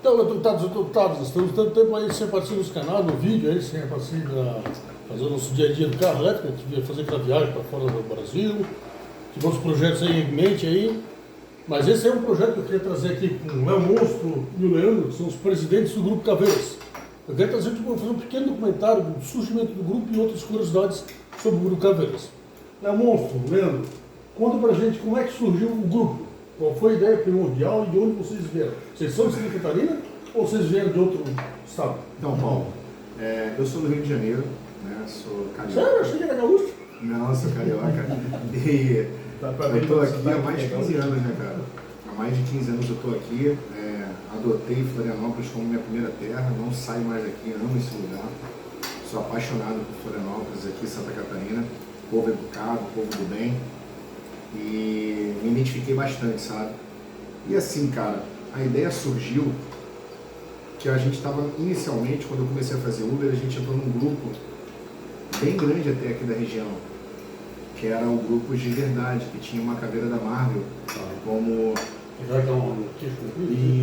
Então, deputados e deputadas, estamos tanto tempo aí sem aparecer nos canais, no vídeo aí, sem aparecer fazer o nosso dia a dia do carro elétrico, a gente devia fazer aquela viagem para fora do Brasil, tivemos outros projetos aí em mente aí, mas esse é um projeto que eu queria trazer aqui com o Léo Monstro e o Leandro, que são os presidentes do Grupo Caveiras. Eu queria trazer, fazer um pequeno documentário do surgimento do grupo e outras curiosidades sobre o Grupo Caveiras. Léo Monstro, Leandro, conta pra gente como é que surgiu o grupo. Qual foi a ideia primordial e de onde vocês vieram? Vocês são de Santa Catarina ou vocês vieram de outro estado? Então, Paulo, eu sou do Rio de Janeiro, né? Sou carioca. Sério? Eu achei que era gaúcho. Não, sou carioca. E eu estou aqui há mais de 15 anos, né, cara? Há mais de 15 anos eu estou aqui. Adotei Florianópolis como minha primeira terra, não saio mais daqui, amo esse lugar. Sou apaixonado por Florianópolis aqui em Santa Catarina. Povo educado, povo do bem. E me identifiquei bastante, sabe? E assim, cara, a ideia surgiu que a gente estava inicialmente, quando eu comecei a fazer Uber, a gente entrou num grupo bem grande até aqui da região, que era o grupo de verdade, que tinha uma caveira da Marvel, como... Vai dar um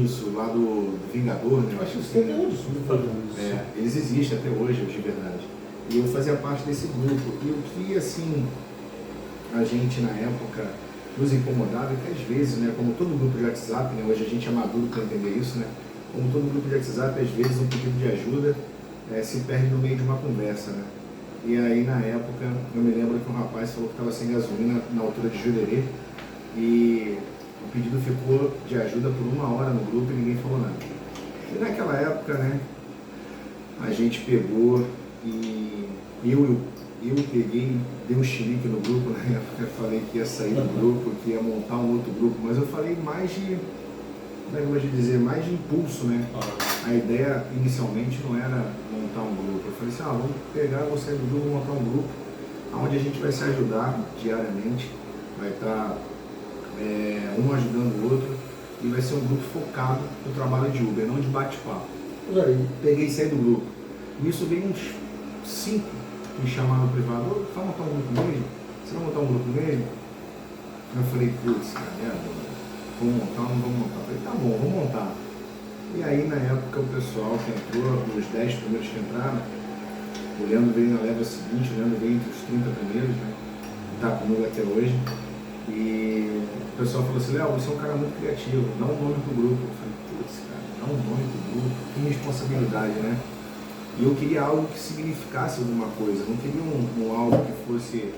Isso, lá do Vingador, né? Acho que você tem onde isso. Eles existem até hoje, os de verdade. E eu fazia parte desse grupo. E o que, assim, a gente na época nos incomodava é que às vezes, né, como todo grupo de WhatsApp, né, hoje a gente é maduro para entender isso, né, como todo grupo de WhatsApp, às vezes um pedido de ajuda se perde no meio de uma conversa, né. E aí na época eu me lembro que um rapaz falou que estava sem gasolina na altura de Jurerê e o pedido ficou de ajuda por 1 hora no grupo e ninguém falou nada. E naquela época, né, a gente pegou e eu peguei, dei um chilique no grupo, na época falei que ia sair do grupo, que ia montar um outro grupo, mas eu falei mais de, como é que eu vou te dizer, mais de impulso, né? A ideia inicialmente não era montar um grupo, eu falei assim, vamos pegar, vou sair do grupo, montar um grupo, onde a gente vai se ajudar diariamente, vai estar um ajudando o outro, e vai ser um grupo focado no trabalho de Uber, não de bate-papo. Peguei e saí do grupo. Nisso veio uns 5 me chamaram no privado, vai montar um grupo mesmo? Você vai montar um grupo mesmo? Eu falei, putz, cara, vamos montar ou não vamos montar? Eu falei, tá bom, vamos montar. E aí na época o pessoal que entrou, os 10 primeiros que entraram, o Leandro veio na leva seguinte, o Leandro veio entre os 30 primeiros, né? Tá comigo até hoje. E o pessoal falou assim, Léo, você é um cara muito criativo, dá um nome pro grupo. Eu falei, putz, cara, dá um nome pro grupo, que responsabilidade, né? E eu queria algo que significasse alguma coisa, não queria algo que fosse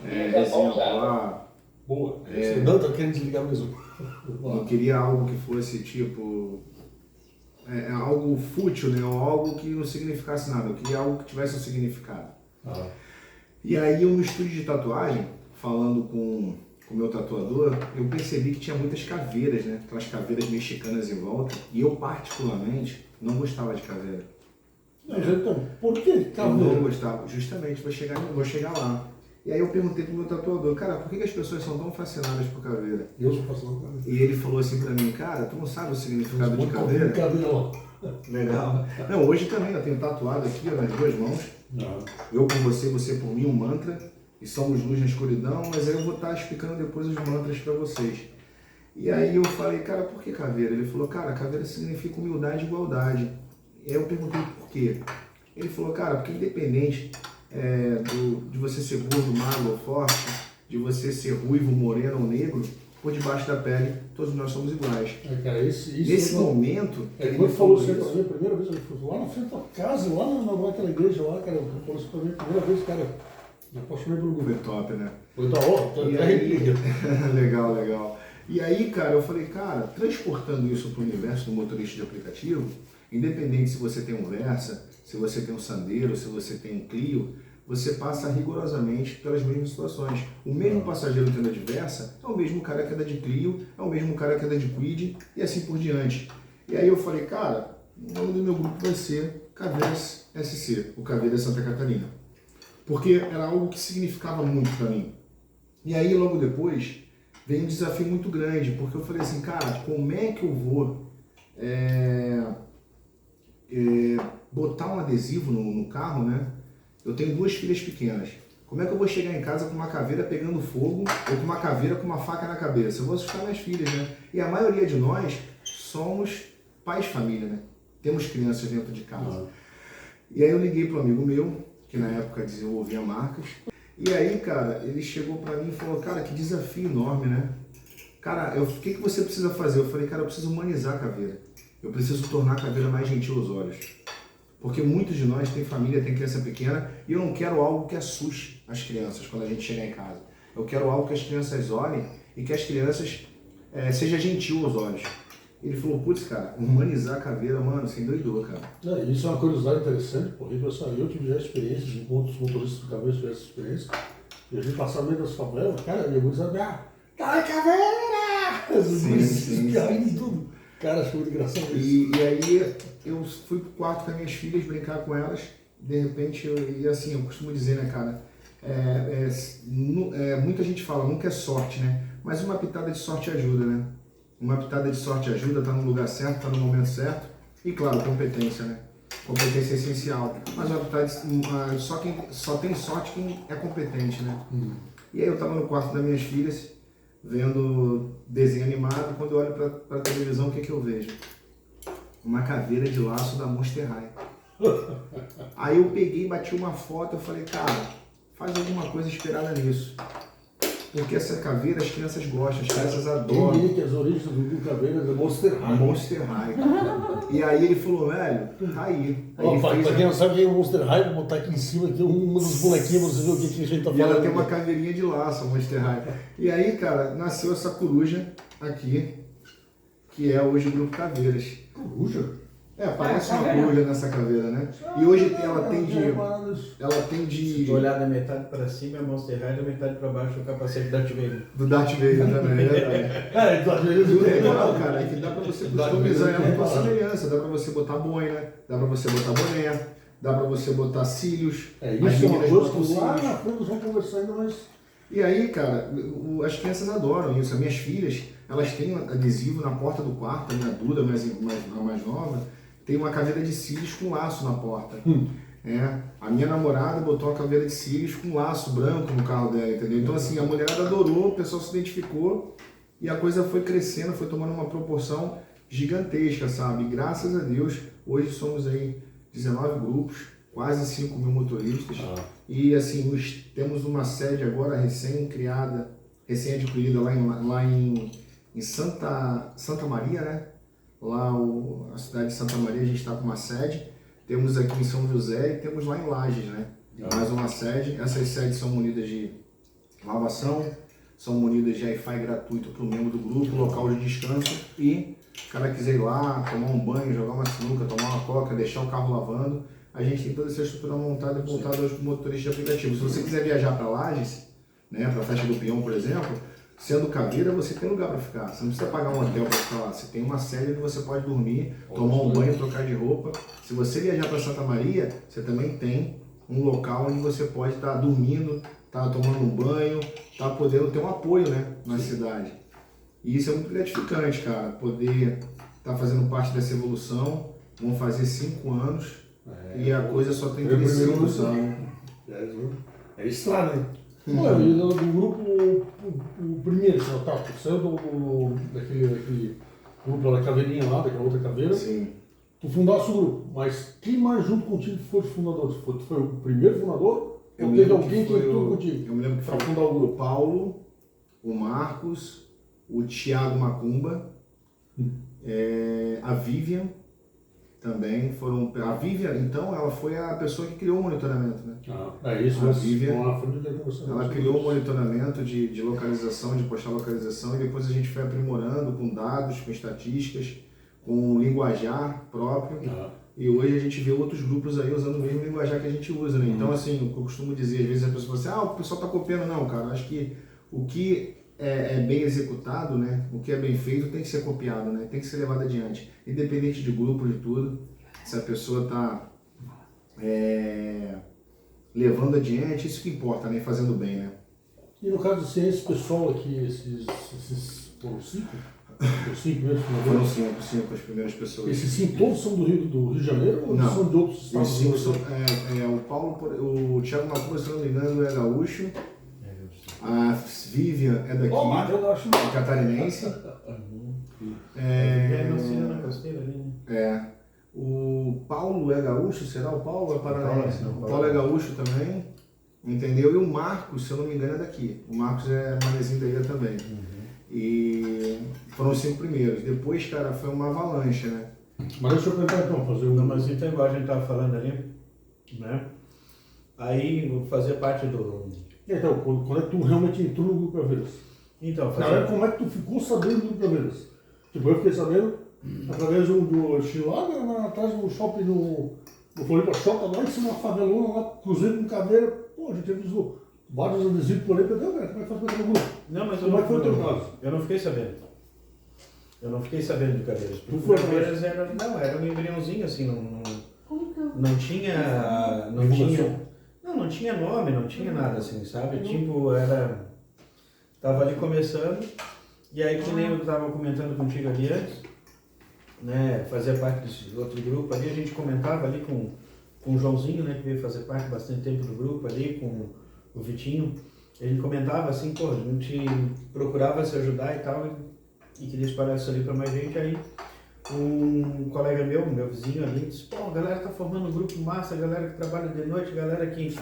exemplar. Boa. Não, tá querendo desligar mesmo. Não queria algo que fosse tipo algo fútil, né? Ou algo que não significasse nada. Eu queria algo que tivesse um significado. E aí eu no estúdio de tatuagem, falando com o meu tatuador, eu percebi que tinha muitas caveiras, né? Aquelas caveiras mexicanas em volta. E eu particularmente não gostava de caveira. Então, por que caveira? Eu não gostava, justamente, vou chegar lá. E aí eu perguntei pro meu tatuador, cara, por que as pessoas são tão fascinadas por caveira? Eu sou fascinado por caveira. E ele falou assim pra mim, cara, tu não sabe o significado de caveira? Legal. Não, hoje também, eu tenho tatuado aqui, ó, nas 2 mãos. Eu por você, você por mim, um mantra. E somos luz na escuridão, mas aí eu vou estar explicando depois os mantras pra vocês. E aí eu falei, cara, por que caveira? Ele falou, cara, caveira significa humildade e igualdade. E aí eu perguntei por quê. Ele falou, cara, porque independente de você ser gordo, magro ou forte, de você ser ruivo, moreno ou negro, por debaixo da pele, todos nós somos iguais. Cara, nesse momento... Ele falou isso pra mim a primeira vez, ele falou, lá na frente da casa, lá naquela igreja lá, cara, ele falou isso pra mim a primeira vez, cara, me apaixonei pelo grupo. Foi top, né? Foi da hora, e aí, legal. E aí, cara, eu falei, cara, transportando isso para o universo do motorista de aplicativo, independente se você tem um Versa, se você tem um Sandero, se você tem um Clio, você passa rigorosamente pelas mesmas situações. O mesmo passageiro que anda de Versa é o mesmo cara que anda de Clio, é o mesmo cara que anda de Kwid e assim por diante. E aí eu falei, cara, o nome do meu grupo vai ser Caveiras SC, o Caveiras Santa Catarina. Porque era algo que significava muito para mim. E aí logo depois veio um desafio muito grande, porque eu falei assim, cara, como é que eu vou botar um adesivo no carro, né? Eu tenho 2 filhas pequenas. Como é que eu vou chegar em casa com uma caveira pegando fogo ou com uma caveira com uma faca na cabeça? Eu vou assustar minhas filhas, né? E a maioria de nós somos pais de família, né? Temos crianças dentro de casa. Uhum. E aí eu liguei para um amigo meu, que na época desenvolvia marcas. E aí, cara, ele chegou para mim e falou, cara, que desafio enorme, né? Cara, o que você precisa fazer? Eu falei, cara, eu preciso humanizar a caveira. Eu preciso tornar a caveira mais gentil aos olhos. Porque muitos de nós têm família, tem criança pequena, e eu não quero algo que assuste as crianças quando a gente chegar em casa. Eu quero algo que as crianças olhem e que as crianças seja gentil aos olhos. Ele falou, putz, cara, humanizar a caveira, mano, você endoidou, cara. Isso é uma curiosidade interessante, porque eu tive já experiências, enquanto os motoristas de caveira tiveram essa experiência, e a gente passava meio das favelas, cara, minha mãe dizia, cara, caveira! Sim. E tudo. Cara, achou muito engraçado isso. E aí eu fui pro quarto com as minhas filhas, brincar com elas, de repente, e assim, eu costumo dizer, né, cara, muita gente fala, nunca é sorte, né? Mas uma pitada de sorte ajuda, né? Uma pitada de sorte ajuda, tá no lugar certo, tá no momento certo. E claro, competência, né? Competência é essencial. Mas uma pitada só tem sorte quem é competente, né? E aí eu tava no quarto das minhas filhas, vendo desenho animado, quando eu olho pra televisão, o que eu vejo? Uma caveira de laço da Monster High. Aí eu peguei, bati uma foto, eu falei, cara, faz alguma coisa inspirada nisso. Porque essa caveira as crianças gostam, as crianças adoram. Quem diria que as origens do caveira é da Monster High? Monster High. E aí ele falou, velho, tá aí. Pra quem não sabe quem é o Monster High, vou botar aqui em cima aqui um dos bonequinhos, você vê o que a gente tá falando. E ela tem uma caveirinha de laço, a Monster High. E aí, cara, nasceu essa coruja aqui, que é hoje o Grupo Caveiras. Coruja? Parece uma coruja nessa caveira, né? E hoje ela tem de... Se tu olhar da metade para cima é Monster High, da metade para baixo é o capacete da Darth Vader. Do Darth Vader também, né? Darth Vader legal, cara, é que dá pra você customizar ela com a semelhança, dá pra você botar boina, dá pra você botar boné, dá pra você botar cílios. Isso é uma coisa que lá na frente nós vamos conversar ainda mais. E aí, cara, as crianças adoram isso. As minhas filhas, elas têm adesivo na porta do quarto, a minha Duda, a mais nova, tem uma caveira de cílios com laço na porta. A minha namorada botou uma caveira de cílios com laço branco no carro dela, entendeu? Então assim, a mulherada adorou, o pessoal se identificou e a coisa foi crescendo, foi tomando uma proporção gigantesca, sabe? E graças a Deus, hoje somos aí 19 grupos, quase 5 mil motoristas. E assim, temos uma sede agora recém-criada, recém-adquirida lá em Santa Maria, né? Lá a cidade de Santa Maria, a gente está com uma sede. Temos aqui em São José e temos lá em Lages, né? Mais uma sede. Essas sedes são munidas de lavação, são munidas de Wi-Fi gratuito para o membro do grupo, local de descanso. E se o cara quiser ir lá, tomar um banho, jogar uma sinuca, tomar uma coca, deixar o carro lavando, a gente tem toda essa estrutura montada e voltada aos motoristas de aplicativo. Se você quiser viajar para Lages, né, para a Festa do Peão, por exemplo, sendo caveira, você tem lugar para ficar. Você não precisa pagar um hotel para ficar lá. Você tem uma sede onde você pode dormir, tomar um banho, trocar de roupa. Se você viajar para Santa Maria, você também tem um local onde você pode estar dormindo, estar tomando um banho, estar podendo ter um apoio, né, na cidade. E isso é muito gratificante, cara, poder estar fazendo parte dessa evolução. Vão fazer 5 anos e a coisa só tem crescido. É estrada, hein? Do grupo, o primeiro, você tá saiu daquele grupo da caveirinha lá, daquela outra caveira. Sim. Tu fundaste o grupo, mas quem mais junto contigo foi os fundadores? Tu foi o primeiro fundador? Ou teve alguém que entrou contigo? Eu me lembro que foi fundar o grupo. O Paulo, o Marcos, o Thiago Macumba, a Vivian também foram. A Vivian, então, ela foi a pessoa que criou o monitoramento, né? É isso, a Vivian, ela criou o monitoramento de localização, de postar localização, e depois a gente foi aprimorando com dados, com estatísticas, com linguajar próprio. E hoje a gente vê outros grupos aí usando o mesmo linguajar que a gente usa, né? Então, assim, o que eu costumo dizer, às vezes a pessoa fala assim, o pessoal está copiando. Não, cara, acho que o que é bem executado, né? O que é bem feito tem que ser copiado, né? Tem que ser levado adiante. Independente de grupo, de tudo, se a pessoa está levando adiante, isso que importa, né? Fazendo bem, né? E no caso assim, esse pessoal aqui, esses foram 5? Os 5 primeiros fundadores? Foram 5 as primeiras pessoas. Esses 5 todos são do Rio de Janeiro ou são de outros estados? Os 5 são, o Paulo, o Thiago Macumba, se não me engano, é gaúcho. A Vivian é daqui, catarinense. É meu filho na costeira ali, né? O Paulo é gaúcho, será o Paulo? É paranaense? Não, O Paulo é gaúcho também, entendeu? E o Marcos, se eu não me engano, é daqui. O Marcos é manezinho da ilha também. E foram os 5 primeiros. Depois, cara, foi uma avalanche, né? Mas deixa eu tentar então fazer um... Não, mas então, igual a gente estava falando ali, né? Aí eu fazia parte do... Então, quando é que tu realmente entrou no Grupo Caveiras? Então, Na verdade, como é que tu ficou sabendo do Grupo Caveiras? Tipo, eu fiquei sabendo através do estilo lá atrás do shopping no Floripa Shopping, lá em cima da favelona, lá, cruzeiro com caveira. Pô, a gente avisou vários adesivos por aí, como é que faz pra entrar no grupo? Não, mas Como é que foi o teu caso? eu não fiquei sabendo. Eu não fiquei sabendo do Caveiras. Tu Porque foi o Caveiras era um embriãozinho, assim, não tinha... Não tinha nome, não tinha nada assim, sabe? Tipo, tava ali começando, e aí que nem eu estava comentando contigo ali antes, né? Fazia parte desse outro grupo ali, a gente comentava ali com o Joãozinho, né? Que veio fazer parte bastante tempo do grupo ali, com o Vitinho. A gente comentava assim, pô, a gente procurava se ajudar e tal, e queria espalhar isso ali para mais gente. Aí um colega meu vizinho ali, disse, pô, a galera tá formando um grupo massa, a galera que trabalha de noite, a galera que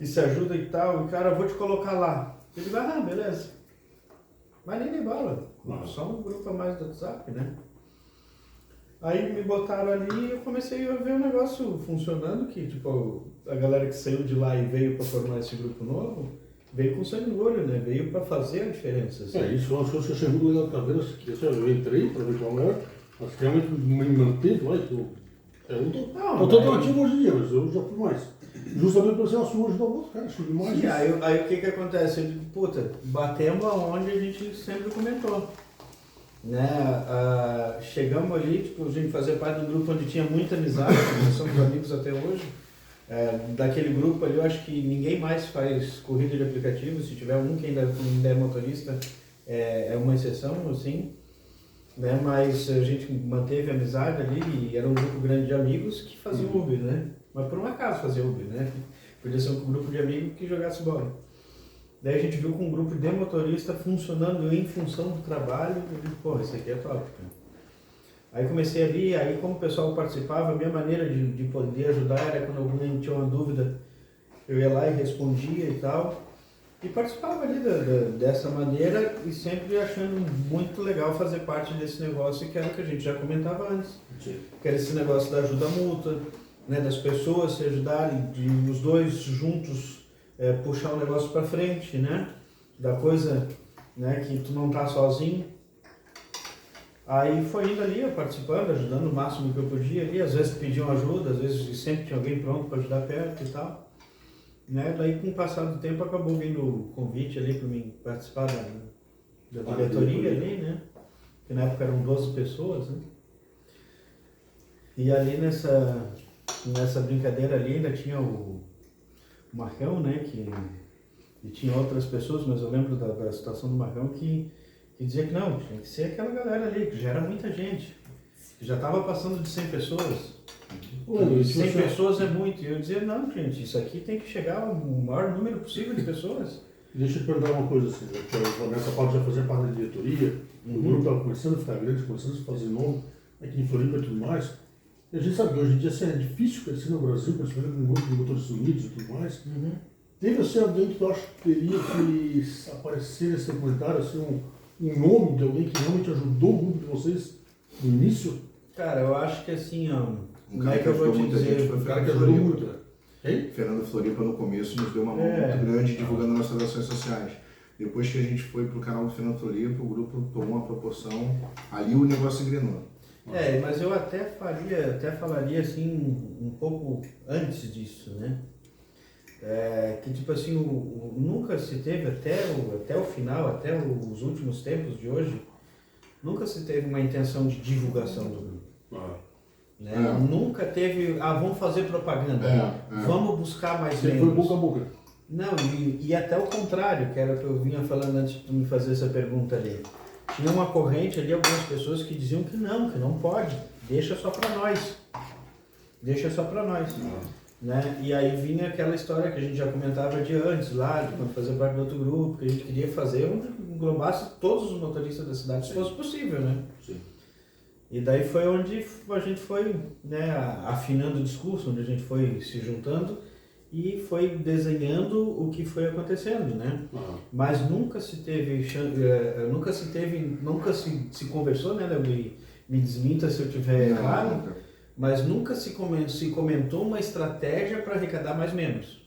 se ajuda e tal, e cara, eu vou te colocar lá. Eu digo, beleza. Mas nem de bala, só um grupo a mais do WhatsApp, né? Aí me botaram ali e eu comecei a ver o negócio funcionando, que tipo, a galera que saiu de lá e veio para formar esse grupo novo, veio com sangue no olho, né? Veio para fazer a diferença. Assim. Isso foi uma coisa que eu achei muito legal do Caveiras, que assim, eu entrei para ver qual era, mas realmente me manteve lá, eu tô ativo hoje em dia, mas eu já fui mais. Justamente por ser uma sua ajudar o outro, cara, acho demais. E aí o que acontece? Eu digo, puta, batemos aonde a gente sempre comentou. Né? Chegamos ali, tipo, a gente fazia parte do grupo onde tinha muita amizade, nós somos amigos até hoje. Daquele grupo ali, eu acho que ninguém mais faz corrida de aplicativo, se tiver um que ainda é motorista, é uma exceção, assim. Né? Mas a gente manteve a amizade ali e era um grupo grande de amigos que faziam Uber, né? Mas por um acaso fazia Uber, né? Podia ser um grupo de amigos que jogasse bola. Daí a gente viu com um grupo de motorista funcionando em função do trabalho, e pô, isso aqui é top, cara. Aí comecei ali, aí como o pessoal participava, a minha maneira de poder ajudar era quando alguém tinha uma dúvida, eu ia lá e respondia e tal. E participava ali dessa maneira e sempre achando muito legal fazer parte desse negócio que era o que a gente já comentava antes. Sim. Que era esse negócio da ajuda mútua, né, das pessoas se ajudarem, de os dois juntos puxar o negócio para frente, né? Da coisa, né, que tu não tá sozinho. Aí foi indo ali, eu participando, ajudando o máximo que eu podia ali, às vezes pediam ajuda, às vezes sempre tinha alguém pronto para ajudar perto e tal. Né? Daí com o passar do tempo acabou vindo o convite ali para mim participar da diretoria ali, né? Que na época eram 12 pessoas, né? E ali nessa brincadeira ali ainda tinha o Marcão, né? E tinha outras pessoas, mas eu lembro da situação do Marcão que dizia que não, tinha que ser aquela galera ali, que já era muita gente. Que já estava passando de 100 pessoas. 100 pessoas é muito. E eu dizia, não, gente, isso aqui tem que chegar ao maior número possível de pessoas. Deixa eu te perguntar uma coisa assim, né? Nessa parte já fazia parte da diretoria, o grupo estava começando a ficar grande, começando a fazer nome aqui em Floripa e tudo mais. E a gente sabe que hoje em dia assim, é difícil crescer no Brasil, principalmente com um grupo de motores unidos e tudo mais. Teve assim alguém que tu acha que teria que aparecer nesse documentário, assim, um nome de alguém que realmente ajudou o grupo de vocês no início? Cara, eu acho que assim, ó, Um cara que ajudou muita gente foi o Fernando Floripa. Hein? Fernando Floripa no começo nos deu uma mão muito grande divulgando nossas ações sociais. Depois que a gente foi pro canal do Fernando Floripa, o grupo tomou uma proporção, ali o negócio engrenou. Mas eu até falaria assim um pouco antes disso, né? Que tipo assim, nunca se teve até o final, até os últimos tempos de hoje, nunca se teve uma intenção de divulgação do grupo. Né? Nunca teve, vamos fazer propaganda, vamos buscar mais membros. Foi boca a boca. Não, e até o contrário, que era o que eu vinha falando antes de tu me fazer essa pergunta ali. Tinha uma corrente ali, algumas pessoas que diziam que não pode, deixa só para nós. Né? E aí vinha aquela história que a gente já comentava de antes, lá, de quando fazia parte do outro grupo, que a gente queria fazer, englobasse todos os motoristas da cidade, se fosse possível, né? Sim. E daí foi onde a gente foi, né, afinando o discurso, onde a gente foi se juntando e foi desenhando o que foi acontecendo, né? Mas nunca se conversou, né? Me desminta se eu estiver errado, mas nunca se comentou uma estratégia para arrecadar mais membros.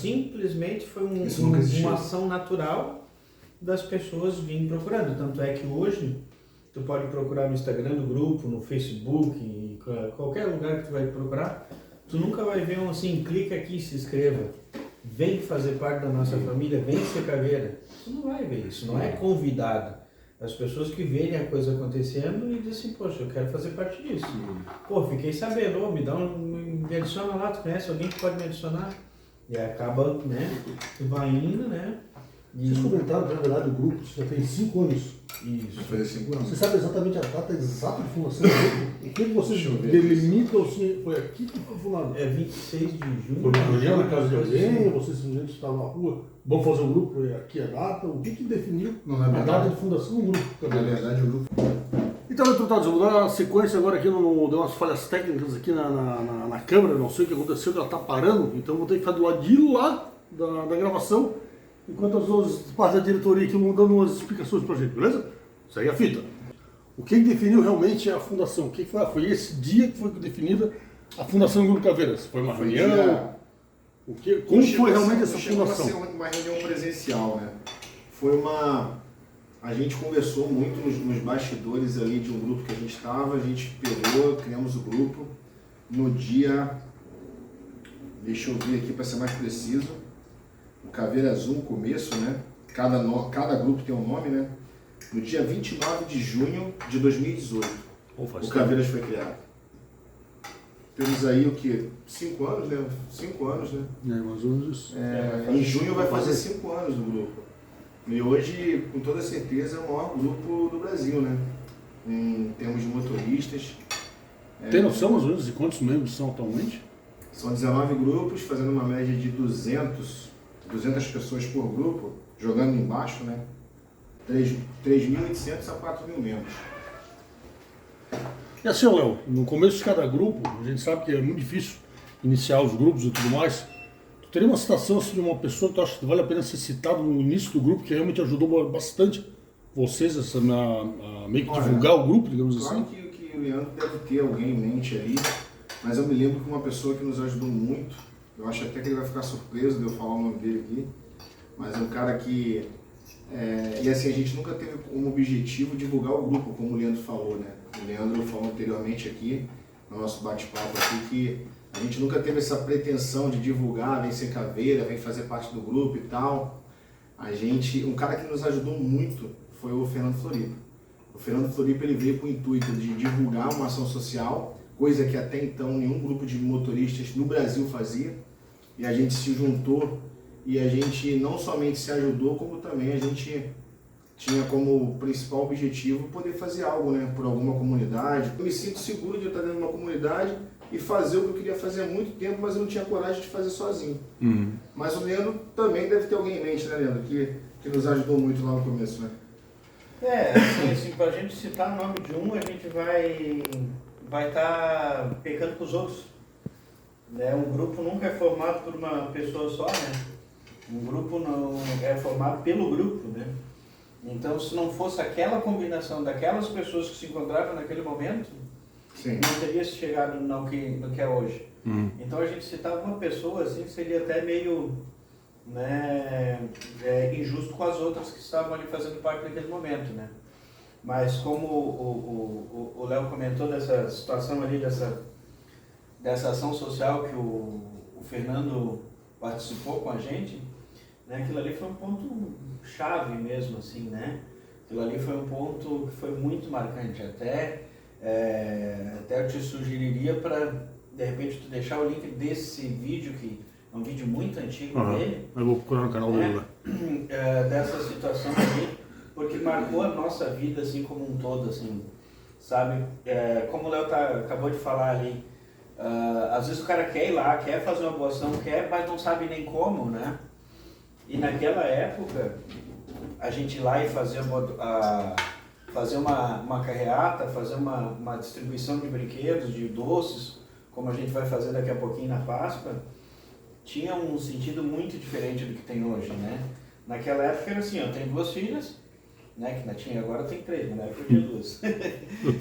Simplesmente foi uma ação natural das pessoas virem procurando. Tanto é que hoje tu pode procurar no Instagram do grupo, no Facebook, em qualquer lugar que tu vai procurar, tu nunca vai ver assim, clica aqui, se inscreva, vem fazer parte da nossa família, vem ser caveira. Tu não vai ver isso, não é convidado. As pessoas que veem a coisa acontecendo e dizem, poxa, eu quero fazer parte disso. Pô, fiquei sabendo, me adiciona lá, tu conhece alguém que pode me adicionar? E acaba, né, tu vai indo, né? Vocês comentaram, na verdade, o grupo já tem 5 anos. Isso. Vai fazer 5 anos. Você sabe exatamente a data exata de fundação do grupo? O que vocês delimitam, assim, foi aqui que foi fundado? É 26 de junho. Foi uma reunião na casa de alguém, vocês simplesmente estavam na rua, vamos fazer um grupo, aqui a data, o que definiu a data de fundação do grupo? Na verdade, o grupo... Então, deputados, eu vou dar uma sequência agora aqui, deu umas falhas técnicas aqui na câmera, não sei o que aconteceu, que ela está parando, então vou ter que ficar do lado de lá da gravação, enquanto as duas partes da diretoria aqui vão dando umas explicações pra gente, beleza? Segue a fita. O que definiu realmente a fundação? Foi esse dia que foi definida a fundação do Grupo Caveiras? Foi uma reunião? Como foi realmente essa fundação? Chegou a ser uma reunião presencial, né? A gente conversou muito nos bastidores ali de um grupo que a gente estava, a gente pegou, criamos o grupo no dia... Deixa eu ver aqui para ser mais preciso. O Caveira Azul, no começo, né? Cada grupo tem um nome, né? No dia 29 de junho de 2018, o Caveiras foi criado. Temos aí o que? 5 anos, né? 5 anos, né? Mais ou menos isso. Em junho vai fazer 5 anos do grupo. E hoje, com toda certeza, é o maior grupo do Brasil, né? Em termos de motoristas. Tem noção, mais ou menos, de quantos membros são atualmente? São 19 grupos, fazendo uma média de 200 pessoas por grupo, jogando embaixo, né? 3.800 a 4.000 membros. E assim, Léo, no começo de cada grupo, a gente sabe que é muito difícil iniciar os grupos e tudo mais. Tu teria uma citação assim, de uma pessoa que tu acha que vale a pena ser citado no início do grupo, que realmente ajudou bastante vocês a meio que divulgar o grupo, digamos assim? Claro que o Leandro deve ter alguém em mente ali, mas eu me lembro que uma pessoa que nos ajudou muito, eu acho até que ele vai ficar surpreso de eu falar o nome dele aqui, mas é um cara que... e assim, a gente nunca teve como objetivo divulgar o grupo, como o Leandro falou, né? O Leandro falou anteriormente aqui, no nosso bate-papo aqui, que a gente nunca teve essa pretensão de divulgar, vem ser caveira, vem fazer parte do grupo e tal. Um cara que nos ajudou muito foi o Fernando Floripa. O Fernando Floripa, ele veio com o intuito de divulgar uma ação social, coisa que até então nenhum grupo de motoristas no Brasil fazia, e a gente se juntou e a gente não somente se ajudou, como também a gente tinha como principal objetivo poder fazer algo, né, por alguma comunidade. Eu me sinto seguro de estar dentro de uma comunidade e fazer o que eu queria fazer há muito tempo, mas eu não tinha coragem de fazer sozinho. Mas o Leandro também deve ter alguém em mente, né, Leandro, que nos ajudou muito lá no começo, né? Assim, pra gente citar o nome de um, a gente vai estar pecando com os outros. Né? Um grupo nunca é formado por uma pessoa só, né? Um grupo não é formado pelo grupo, né? Então, se não fosse aquela combinação daquelas pessoas que se encontravam naquele momento, Sim. não teria se chegado no que é hoje. Então, a gente citava uma pessoa, assim, seria até meio, né, injusto com as outras que estavam ali fazendo parte daquele momento, né? Mas como o Léo comentou dessa situação ali, dessa ação social que o Fernando participou com a gente, né, aquilo ali foi um ponto chave mesmo, assim, né? Aquilo ali foi um ponto que foi muito marcante. Até eu te sugeriria para, de repente, tu deixar o link desse vídeo, que é um vídeo muito antigo dele. Eu vou procurar no canal dele lá. Dessa situação ali, porque marcou a nossa vida, assim, como um todo, assim, sabe? Como o Léo acabou de falar ali, às vezes o cara quer ir lá, quer fazer uma boa ação, mas não sabe nem como, né? E naquela época, a gente ir lá e fazer fazer uma carreata, fazer uma distribuição de brinquedos, de doces, como a gente vai fazer daqui a pouquinho na Páscoa, tinha um sentido muito diferente do que tem hoje, né? Naquela época era assim, eu tenho 2 filhas, né? Que não tinha, agora tem 3, mas na época eu tinha 2.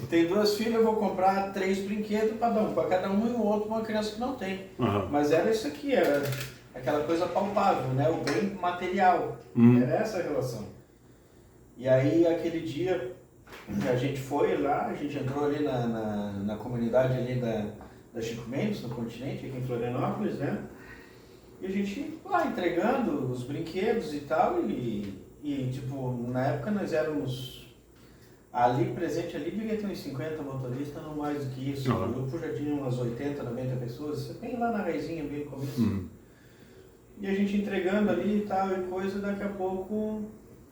Tem 2 filhas, eu vou comprar 3 brinquedos para dar um para cada um e o outro para uma criança que não tem. Mas era isso aqui, era aquela coisa palpável, né? O bem material, era essa a relação. E aí aquele dia a gente foi lá, a gente entrou ali na comunidade ali da Chico Mendes, no Continente, aqui em Florianópolis, né? E a gente lá entregando os brinquedos e tal, e tipo, na época nós éramos ali presente, ali devia ter uns 50 motoristas, não mais do que isso. O grupo já tinha umas 80, 90 pessoas, bem lá na raizinha, bem no começo. E a gente entregando ali e tal, e coisa, daqui a pouco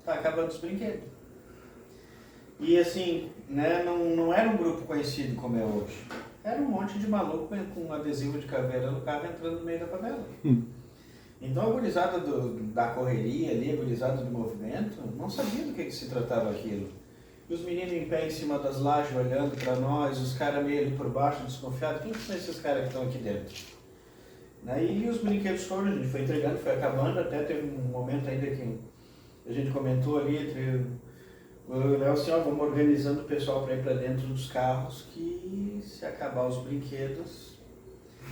tá acabando os brinquedos. E assim, né, não era um grupo conhecido como é hoje. Era um monte de maluco com um adesivo de caveira no carro entrando no meio da favela. Então a gurizada da correria ali, a gurizada do movimento, não sabia do que se tratava aquilo. E os meninos em pé em cima das lajes olhando para nós, os caras meio ali por baixo, desconfiados. Quem são esses caras que estão aqui dentro? E os brinquedos foram, a gente foi entregando, foi acabando, até teve um momento ainda que a gente comentou ali entre o Léo assim, ó, vamos organizando o pessoal para ir para dentro dos carros, que se acabar os brinquedos,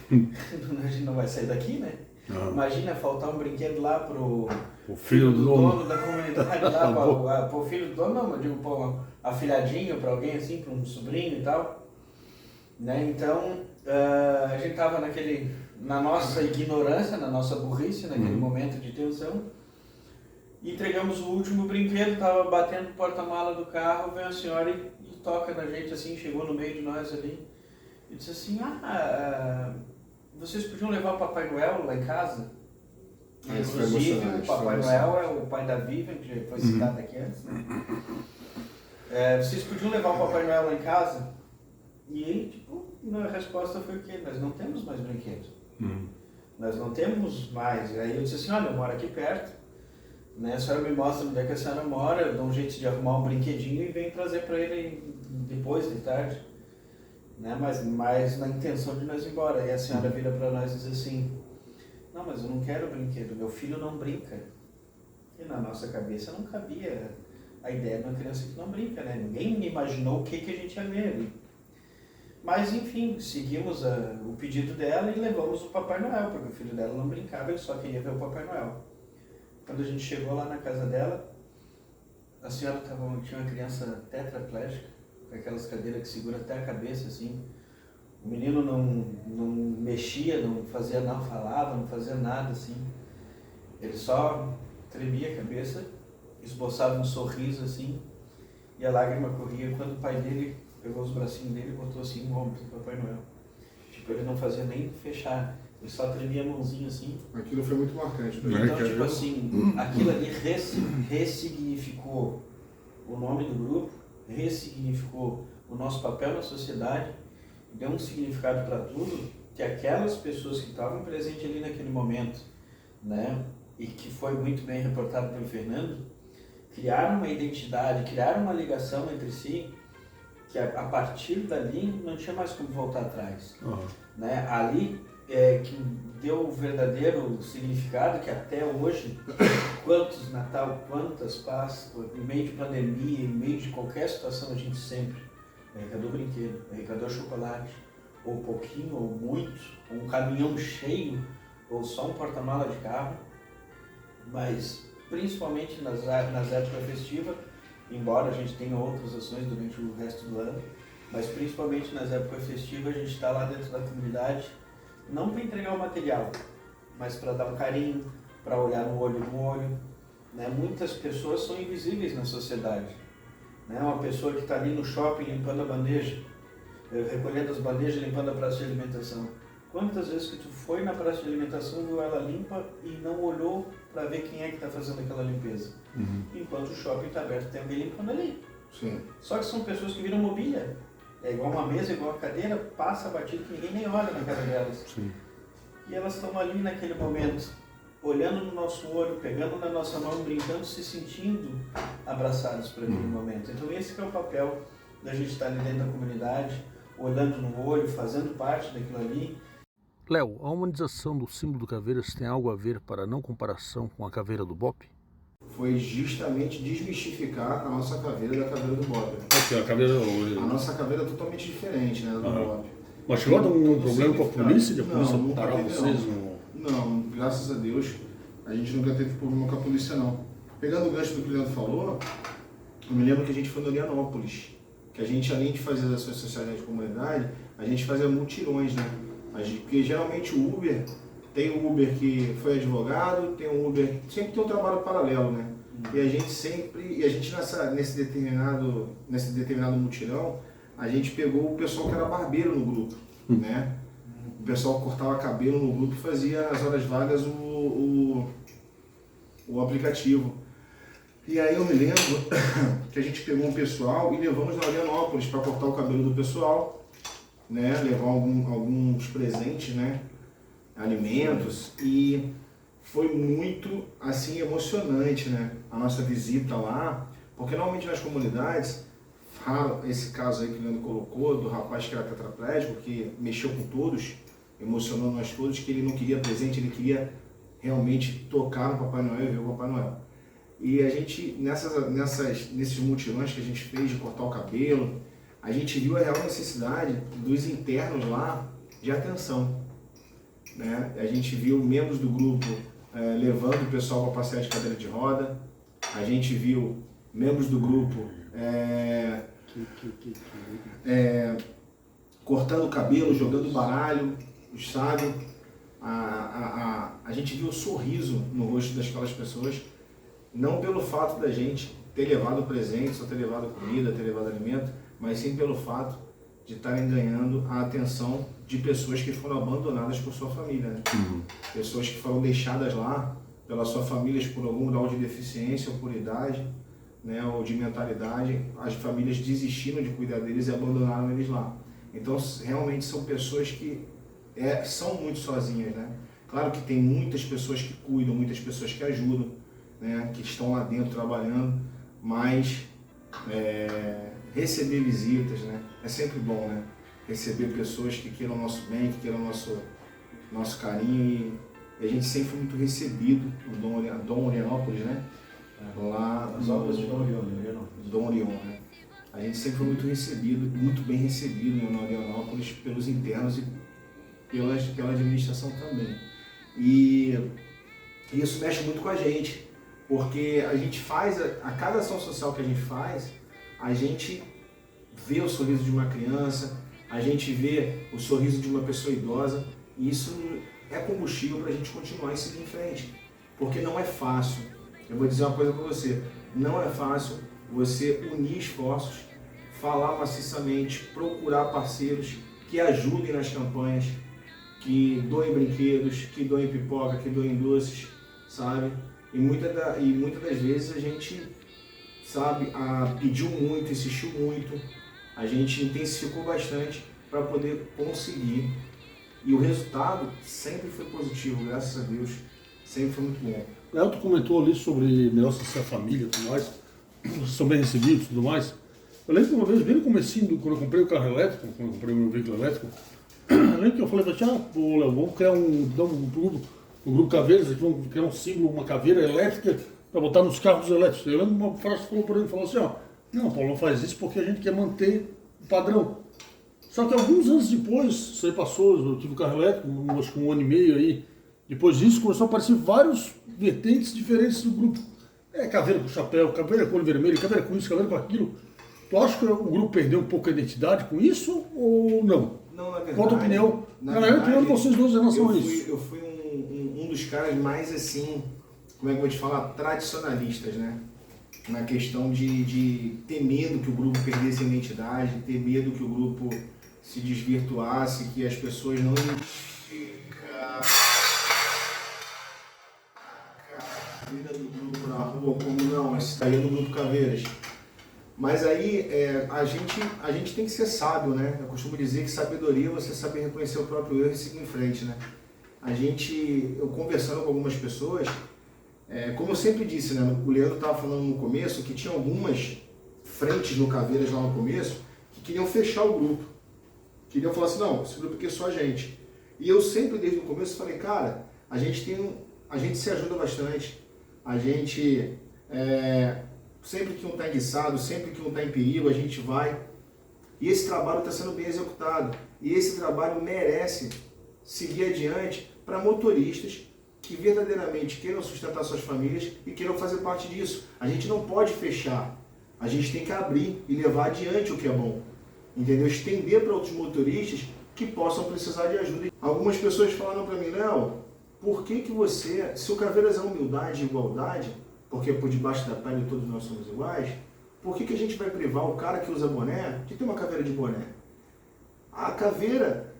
a gente não vai sair daqui, né? Imagina faltar um brinquedo lá pro filho do dono da comunidade, lá pro filho do dono, não, eu digo pro afilhadinho, para alguém assim, para um sobrinho e tal. Né? Então, a gente tava na nossa ignorância, na nossa burrice, naquele momento de tensão, e entregamos o último brinquedo, tava batendo no porta-mala do carro, veio a senhora e toca na gente assim, chegou no meio de nós ali, e disse assim, vocês podiam levar o Papai Noel lá em casa? Inclusive, o Papai Noel é o pai da Vivian, que já foi citado aqui antes, né? Vocês podiam levar o Papai Noel lá em casa? E aí, tipo, a resposta foi o quê? Nós não temos mais brinquedos. Nós não temos mais. E aí eu disse assim, olha, eu moro aqui perto, né? A senhora me mostra onde é que a senhora mora, eu dou um jeito de arrumar um brinquedinho e venho trazer para ele depois, de tarde. Né? Mas na intenção de nós ir embora. E a senhora vira para nós e diz assim, não, mas eu não quero brinquedo, meu filho não brinca. E na nossa cabeça não cabia a ideia de uma criança que não brinca, né? Ninguém imaginou o que a gente ia ver ali. Mas enfim, seguimos o pedido dela e levamos o Papai Noel, porque o filho dela não brincava, ele só queria ver o Papai Noel. Quando a gente chegou lá na casa dela, a senhora tinha uma criança tetraplégica, com aquelas cadeiras que segura até a cabeça, assim. O menino não mexia, não falava, não fazia nada, assim. Ele só tremia a cabeça, esboçava um sorriso, assim, e a lágrima corria quando o pai dele pegou os bracinhos dele e botou assim no ombro do Papai Noel. Tipo, ele não fazia nem fechar, ele só tremia a mãozinha assim. Aquilo foi muito marcante. Então, tipo assim, aquilo ali ressignificou o nome do grupo, ressignificou o nosso papel na sociedade, deu um significado para tudo, que aquelas pessoas que estavam presentes ali naquele momento, né, e que foi muito bem reportado pelo Fernando, criaram uma identidade, criaram uma ligação entre si, que a partir dali não tinha mais como voltar atrás. Né? Ali que deu o verdadeiro significado que até hoje, quantos Natal, quantas Páscoas, em meio de pandemia, em meio de qualquer situação, a gente sempre arrecadou brinquedo, arrecadou chocolate, ou pouquinho, ou muito, ou um caminhão cheio, ou só um porta-mala de carro, mas principalmente nas épocas festivas, embora a gente tenha outras ações durante o resto do ano, mas principalmente nas épocas festivas a gente está lá dentro da comunidade, não para entregar o material, mas para dar um carinho, para olhar no olho no olho. Né? Muitas pessoas são invisíveis na sociedade. Né? Uma pessoa que está ali no shopping limpando a bandeja, recolhendo as bandejas, limpando a praça de alimentação. Quantas vezes que tu foi na praça de alimentação, viu ela limpa e não olhou para ver quem é que está fazendo aquela limpeza? Enquanto o shopping está aberto, tem alguém limpando ali. Sim. Só que são pessoas que viram mobília. É igual uma mesa, igual uma cadeira, passa batido que ninguém nem olha na cara delas. Sim. E elas estão ali naquele momento, olhando no nosso olho, pegando na nossa mão, brincando, se sentindo abraçados por aquele momento. Então esse que é o papel da gente estar ali dentro da comunidade, olhando no olho, fazendo parte daquilo ali. Léo, a humanização do símbolo do Caveiras tem algo a ver para a não comparação com a caveira do Bop? Foi justamente desmistificar a nossa caveira da caveira do Bob. A caveira... A nossa caveira é totalmente diferente, né, da do Bob. Mas chegou a dar um problema com a polícia? De a polícia Não, nunca parar teve, vocês? Não, graças a Deus, a gente nunca teve problema com a polícia, não. Pegando o gancho do que o Leandro falou, eu me lembro que a gente foi no Orianópolis, que a gente, além de fazer as ações sociais de comunidade, a gente fazia mutirões, né? Porque geralmente o Uber, tem o Uber que foi advogado, tem o Uber, sempre tem um trabalho paralelo, né? E a gente nesse determinado mutirão, a gente pegou o pessoal que era barbeiro no grupo, né? O pessoal cortava cabelo no grupo e fazia nas horas vagas o aplicativo. E aí eu me lembro que a gente pegou um pessoal e levamos na Orianópolis para cortar o cabelo do pessoal, né? Levar alguns presentes, né? Alimentos, e foi muito assim emocionante, né? A nossa visita lá, porque normalmente nas comunidades, esse caso aí que o Leandro colocou, do rapaz que era tetraplégico, que mexeu com todos, emocionou nós todos, que ele não queria presente, ele queria realmente tocar no Papai Noel e ver o Papai Noel. E a gente, nesses mutirões que a gente fez de cortar o cabelo, a gente viu a real necessidade dos internos lá de atenção, né? A gente viu membros do grupo levando o pessoal para passear de cadeira de roda, a gente viu membros do grupo cortando o cabelo, jogando baralho, sabe? A gente viu o sorriso no rosto daquelas pessoas, não pelo fato da gente ter levado presentes, ou ter levado comida, ter levado alimento, mas sim pelo fato de estarem ganhando a atenção de pessoas que foram abandonadas por sua família, né? Pessoas que foram deixadas lá pelas suas famílias por algum grau de deficiência ou por idade, né, ou de mentalidade, as famílias desistiram de cuidar deles e abandonaram eles lá. Então realmente são pessoas que são muito sozinhas, né? Claro que tem muitas pessoas que cuidam, muitas pessoas que ajudam, né, que estão lá dentro trabalhando, mas receber visitas, né, é sempre bom, né? Receber pessoas que queiram o nosso bem, que queiram o nosso carinho, e a gente sempre foi muito recebido no Dom Orianópolis, né? Lá As obras de Dom Orion, né? A gente sempre foi muito recebido, muito bem recebido no Orianópolis pelos internos e pela administração também. E isso mexe muito com a gente, porque a gente faz, a cada ação social que a gente faz, a gente vê o sorriso de uma criança, a gente vê o sorriso de uma pessoa idosa, e isso é combustível para a gente continuar e seguir em frente, porque não é fácil. Eu vou dizer uma coisa para você, não é fácil você unir esforços, falar maciçamente, procurar parceiros que ajudem nas campanhas, que doem brinquedos, que doem pipoca, que doem doces, sabe? E muitas das vezes a gente, sabe, pediu muito, insistiu muito, a gente intensificou bastante para poder conseguir. E o resultado sempre foi positivo, graças a Deus, sempre foi muito bom. Léo, tu comentou ali sobre melhor ser a família e tudo mais, vocês são bem recebidos e tudo mais. Eu lembro que uma vez, bem no comecinho, quando eu comprei o carro elétrico, quando eu comprei o meu veículo elétrico, eu lembro que eu falei para ti, Léo, vamos criar um grupo Caveiras, aqui, vamos criar um símbolo, uma caveira elétrica para botar nos carros elétricos. Eu lembro que uma frase falou por ele, falou assim, não, Paulo, não faz isso porque a gente quer manter o padrão. Só que alguns anos depois, isso aí passou, eu tive o carro elétrico, acho que 1 ano e meio aí, depois disso começou a aparecer vários vertentes diferentes do grupo. Caveira com chapéu, caveira com olho vermelho, caveira com isso, caveira com aquilo. Tu acha que o grupo perdeu um pouco a identidade com isso ou não? Não, na verdade. Qual a tua opinião? Na verdade, opinião de vocês dois em relação a isso. Eu fui um dos caras mais assim, como é que eu vou te falar, tradicionalistas, né? Na questão de ter medo que o grupo perdesse a identidade, ter medo que o grupo se desvirtuasse, que as pessoas não vida do grupo na rua como não, esse daí é do grupo Caveiras. Mas aí a gente tem que ser sábio, né? Eu costumo dizer que sabedoria é você saber reconhecer o próprio erro e seguir em frente, né? eu conversando com algumas pessoas, como eu sempre disse, né, o Leandro estava falando no começo que tinha algumas frentes no Caveiras lá no começo que queriam fechar o grupo. Queriam falar assim, não, esse grupo aqui é só a gente. E eu sempre, desde o começo, falei, cara, a gente se ajuda bastante, a gente, sempre que um está enguiçado, sempre que um está em perigo, a gente vai. E esse trabalho está sendo bem executado. E esse trabalho merece seguir adiante para motoristas que verdadeiramente queiram sustentar suas famílias e queiram fazer parte disso. A gente não pode fechar, a gente tem que abrir e levar adiante o que é bom. Entendeu? Estender para outros motoristas que possam precisar de ajuda. Algumas pessoas falaram para mim, Léo, por que você, se o Caveiras é humildade e igualdade, porque por debaixo da pele todos nós somos iguais, por que a gente vai privar o cara que usa boné de ter uma caveira de boné? A caveira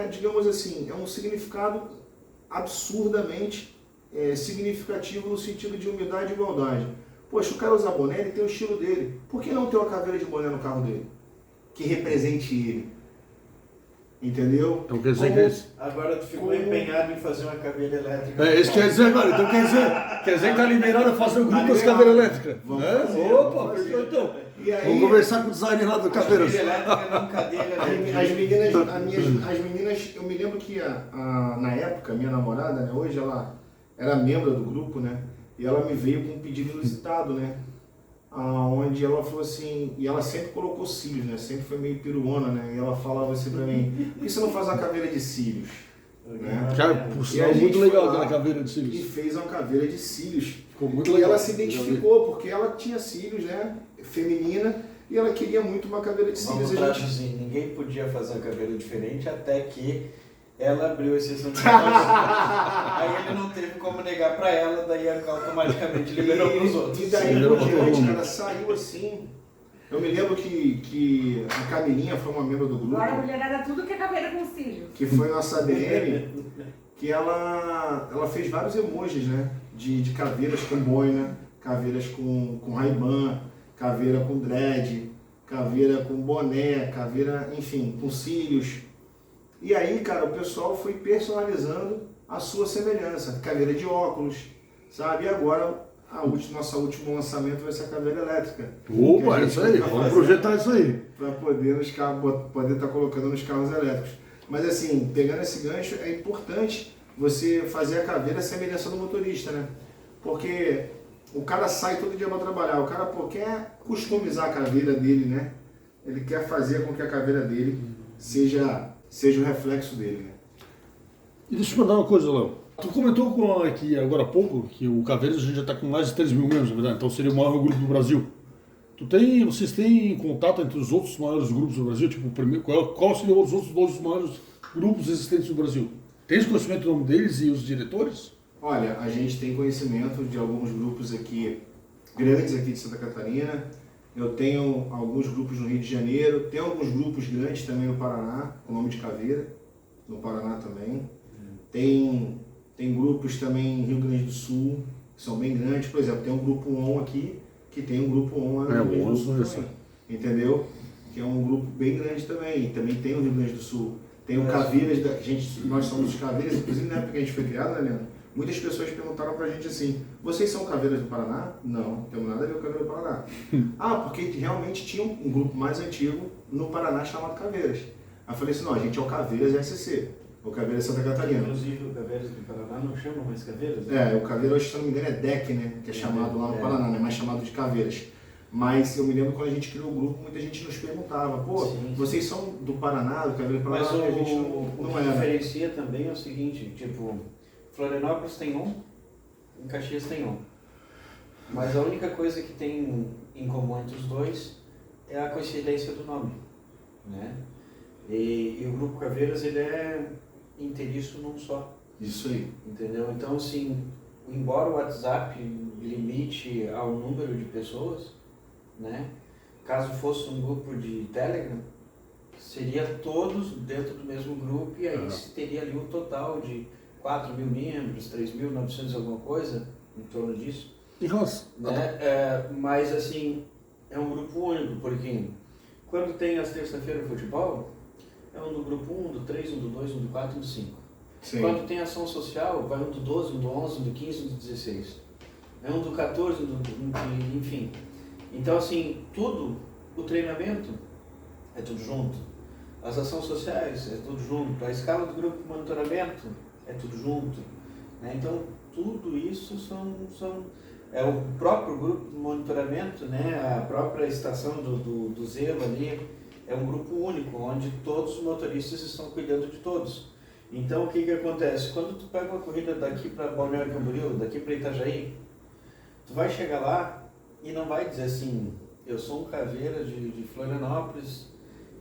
digamos assim, é um significado absurdamente significativo no sentido de humildade e igualdade. Poxa, o cara usa boné, ele tem o estilo dele. Por que não ter uma caveira de boné no carro dele? Que represente ele. Entendeu? Então quer dizer que é isso. Agora tu ficou empenhado em fazer uma caveira elétrica. É isso que quer dizer agora. Então quer dizer que tá liberado a fazer o grupo das caveiras elétricas. Vamos né? fazer, Opa, vamos fazer. fechou então. E aí, Vamos conversar com o designer lá do Caveiras. Caveira elétrica não cadeira. as meninas, eu me lembro que na época, minha namorada, né, hoje ela era membro do grupo, né? E ela me veio com um pedido inusitado, né? Onde ela falou assim, e ela sempre colocou cílios, né? Sempre foi meio peruana, né? E ela falava assim pra mim, por que você não faz uma caveira de cílios? Né? Cara, por E sinal, a gente muito legal foi lá aquela caveira de E cílios. fez uma caveira de cílios. Ficou muito E legal. ela se identificou, porque ela tinha cílios, né? Feminina, e ela queria muito uma caveira de cílios. Vamos A gente... traduzir, ninguém podia fazer uma caveira diferente até que ela abriu exceção de aí ele não teve como negar pra ela, daí automaticamente liberou pros outros. E daí por diante, cara, saiu assim. Eu me lembro que a Camilinha foi uma membro do grupo. Agora a mulherada tudo que é caveira com cílios. Que foi nossa ADM, que ela fez vários emojis, né? De caveiras com boina, caveiras com Ray-Ban, caveira com dread, caveira com boné, caveira, enfim, com cílios. E aí, cara, o pessoal foi personalizando a sua semelhança. Caveira de óculos, sabe? E agora, nosso último lançamento vai ser a caveira elétrica. Opa, é isso aí. Vamos projetar isso aí. Para poder estar colocando nos carros elétricos. Mas assim, pegando esse gancho, é importante você fazer a caveira a semelhança do motorista, né? Porque o cara sai todo dia para trabalhar, o cara quer customizar a caveira dele, né? Ele quer fazer com que a caveira dele seja o reflexo dele, né? E deixa eu te mandar uma coisa, Léo. Tu comentou aqui agora há pouco que o Caveiras a gente já está com mais de 3 mil membros, na verdade, então seria o maior grupo do Brasil. Vocês têm contato entre os outros maiores grupos do Brasil? Tipo, qual seriam os outros 2 maiores grupos existentes no Brasil? Tens conhecimento do nome deles e os diretores? Olha, a gente tem conhecimento de alguns grupos aqui, grandes aqui de Santa Catarina. Eu tenho alguns grupos no Rio de Janeiro, tem alguns grupos grandes também no Paraná, com o nome de Caveira, no Paraná também. Tem grupos também em Rio Grande do Sul, que são bem grandes. Por exemplo, tem um grupo ON aqui, que tem um grupo ON lá no Rio Grande do Sul também, entendeu? Que é um grupo bem grande também, e também tem no Rio Grande do Sul. Tem o Caveiras, nós somos os Caveiras, inclusive na época que a gente foi criado, né, Leandro? Muitas pessoas perguntaram pra gente assim, vocês são Caveiras do Paraná? Não, não temos nada a ver com Caveiras do Paraná. Porque realmente tinha um grupo mais antigo no Paraná chamado Caveiras. Aí eu falei assim, não, a gente é o Caveiras SC, o Caveiras Santa Catarina. Inclusive o Caveiras do Paraná não chama mais Caveiras? Né? O Caveira hoje, se não me engano, é DEC, né? Que é chamado lá no Paraná, né? Mais chamado de Caveiras. Mas eu me lembro quando a gente criou o grupo, muita gente nos perguntava, pô, Sim. Vocês são do Paraná, do Caveira do Paraná? Mas E a gente o não que era. diferencia também é o seguinte, tipo, Florianópolis tem um, em Caxias tem um. Mas a única coisa que tem em comum entre os dois é a coincidência do nome, né? E o Grupo Caveiras, ele é inteiriço num só. Isso aí. Entendeu? Então, assim, embora o WhatsApp limite ao número de pessoas, né? Caso fosse um grupo de Telegram, seria todos dentro do mesmo grupo e aí se teria ali um total de 4 mil membros, 3.900 alguma coisa, em torno disso. Nossa. Né? Mas, assim, é um grupo único, porque quando tem as terça-feiras futebol, é um do grupo 1, do 3, um do 2, um do 4, um do 5. Sim. Quando tem ação social, vai um do 12, um do 11, um do 15, um do 16. Um do 14, enfim. Então, assim, tudo, o treinamento é tudo junto. As ações sociais é tudo junto. A escala do grupo de monitoramento é tudo junto. Né? Então, tudo isso é o próprio grupo de monitoramento, né? A própria estação do Zelo ali, é um grupo único, onde todos os motoristas estão cuidando de todos. Então, o que acontece? Quando tu pega uma corrida daqui para Balneário Camboriú, daqui para Itajaí, tu vai chegar lá e não vai dizer assim, eu sou um caveira de Florianópolis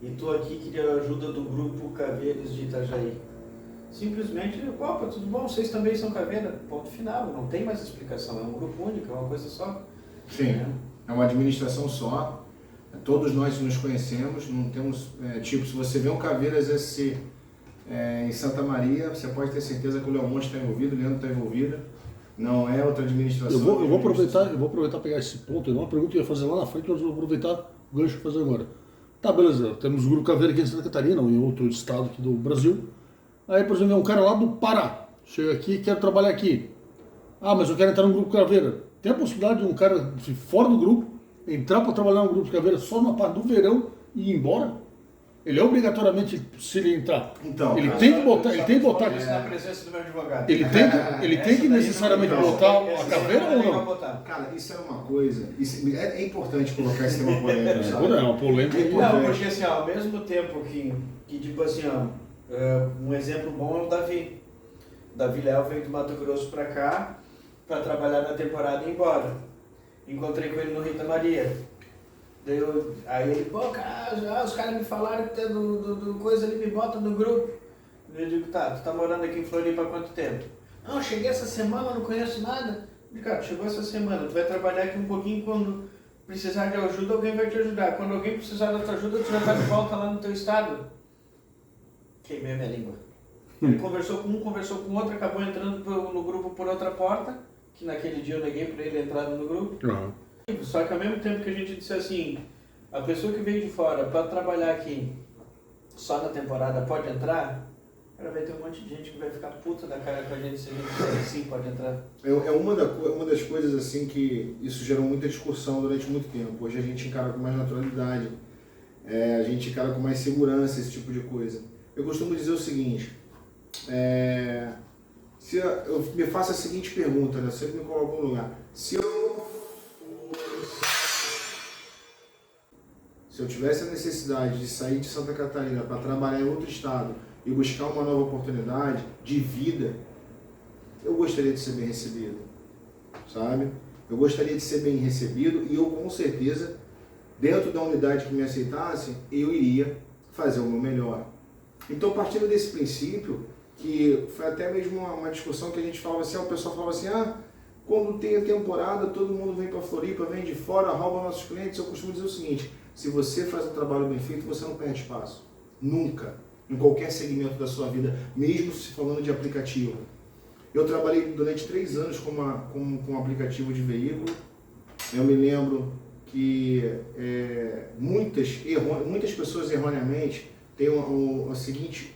e tô aqui, queria a ajuda do grupo Caveiras de Itajaí. Simplesmente, opa, tudo bom, vocês também são caveira, ponto final, não tem mais explicação, é um grupo único, é uma coisa só. Sim, é uma administração só, todos nós nos conhecemos, não temos, tipo, se você vê um Caveiras SC em Santa Maria, você pode ter certeza que o Leão Monte está envolvido, o Leandro está envolvido, não é outra administração. Eu vou aproveitar e pegar esse ponto, é uma pergunta que eu ia fazer lá na frente, mas eu vou aproveitar o gancho para fazer agora. Tá, beleza, temos o Grupo Caveira aqui em Santa Catarina, ou em outro estado aqui do Brasil. Aí, por exemplo, é um cara lá do Pará, chega aqui e quer trabalhar aqui. Ah, mas eu quero entrar no Grupo Caveira. Tem a possibilidade de um cara de fora do grupo entrar para trabalhar no Grupo Caveira só na parte do verão e ir embora? Ele é obrigatoriamente, se ele entrar, então, ele tem que botar, Isso na presença do meu advogado. ele tem que necessariamente botar a caveira ou não? Cara, isso é uma coisa, é importante colocar esse tema polêmico, sabe? É uma polêmica. Não, porque assim, ao mesmo tempo que tipo assim, um exemplo bom é o Davi. Davi Léo veio do Mato Grosso pra cá pra trabalhar na temporada e ir embora. Encontrei com ele no Rita Maria. Aí ele, pô, cara, os caras me falaram que tem do coisa ali, me bota no grupo. Eu digo, tá, tu tá morando aqui em Floripa há quanto tempo? Não, eu cheguei essa semana, não conheço nada. Eu digo, cara, chegou essa semana, tu vai trabalhar aqui um pouquinho, quando precisar de ajuda, alguém vai te ajudar. Quando alguém precisar da tua ajuda, tu já tá de volta lá no teu estado. Queimei a minha língua. Ele conversou com um, conversou com outro, acabou entrando no grupo por outra porta, que naquele dia eu neguei pra ele entrar no grupo. Uhum. Só que ao mesmo tempo que a gente disse assim, a pessoa que veio de fora para trabalhar aqui só na temporada pode entrar, ela vai ter um monte de gente que vai ficar puta da cara com a gente se a gente disser sim, pode entrar. É uma das coisas assim que isso gerou muita discussão durante muito tempo. Hoje a gente encara com mais naturalidade, a gente encara com mais segurança esse tipo de coisa. Eu costumo dizer o seguinte, eu me faço a seguinte pergunta, né? Eu sempre me coloco no lugar. Se eu tivesse a necessidade de sair de Santa Catarina para trabalhar em outro estado e buscar uma nova oportunidade de vida, eu gostaria de ser bem recebido, sabe? Eu gostaria de ser bem recebido e eu, com certeza, dentro da unidade que me aceitasse, eu iria fazer o meu melhor. Então, partindo desse princípio, que foi até mesmo uma discussão que a gente falava assim, o pessoal falava assim, quando tem a temporada, todo mundo vem para Floripa, vem de fora, rouba nossos clientes. Eu costumo dizer o seguinte, se você faz um trabalho bem feito, você não perde espaço. Nunca. Em qualquer segmento da sua vida, mesmo se falando de aplicativo. Eu trabalhei durante 3 anos com um aplicativo de veículo. Eu me lembro que muitas pessoas erroneamente têm a seguinte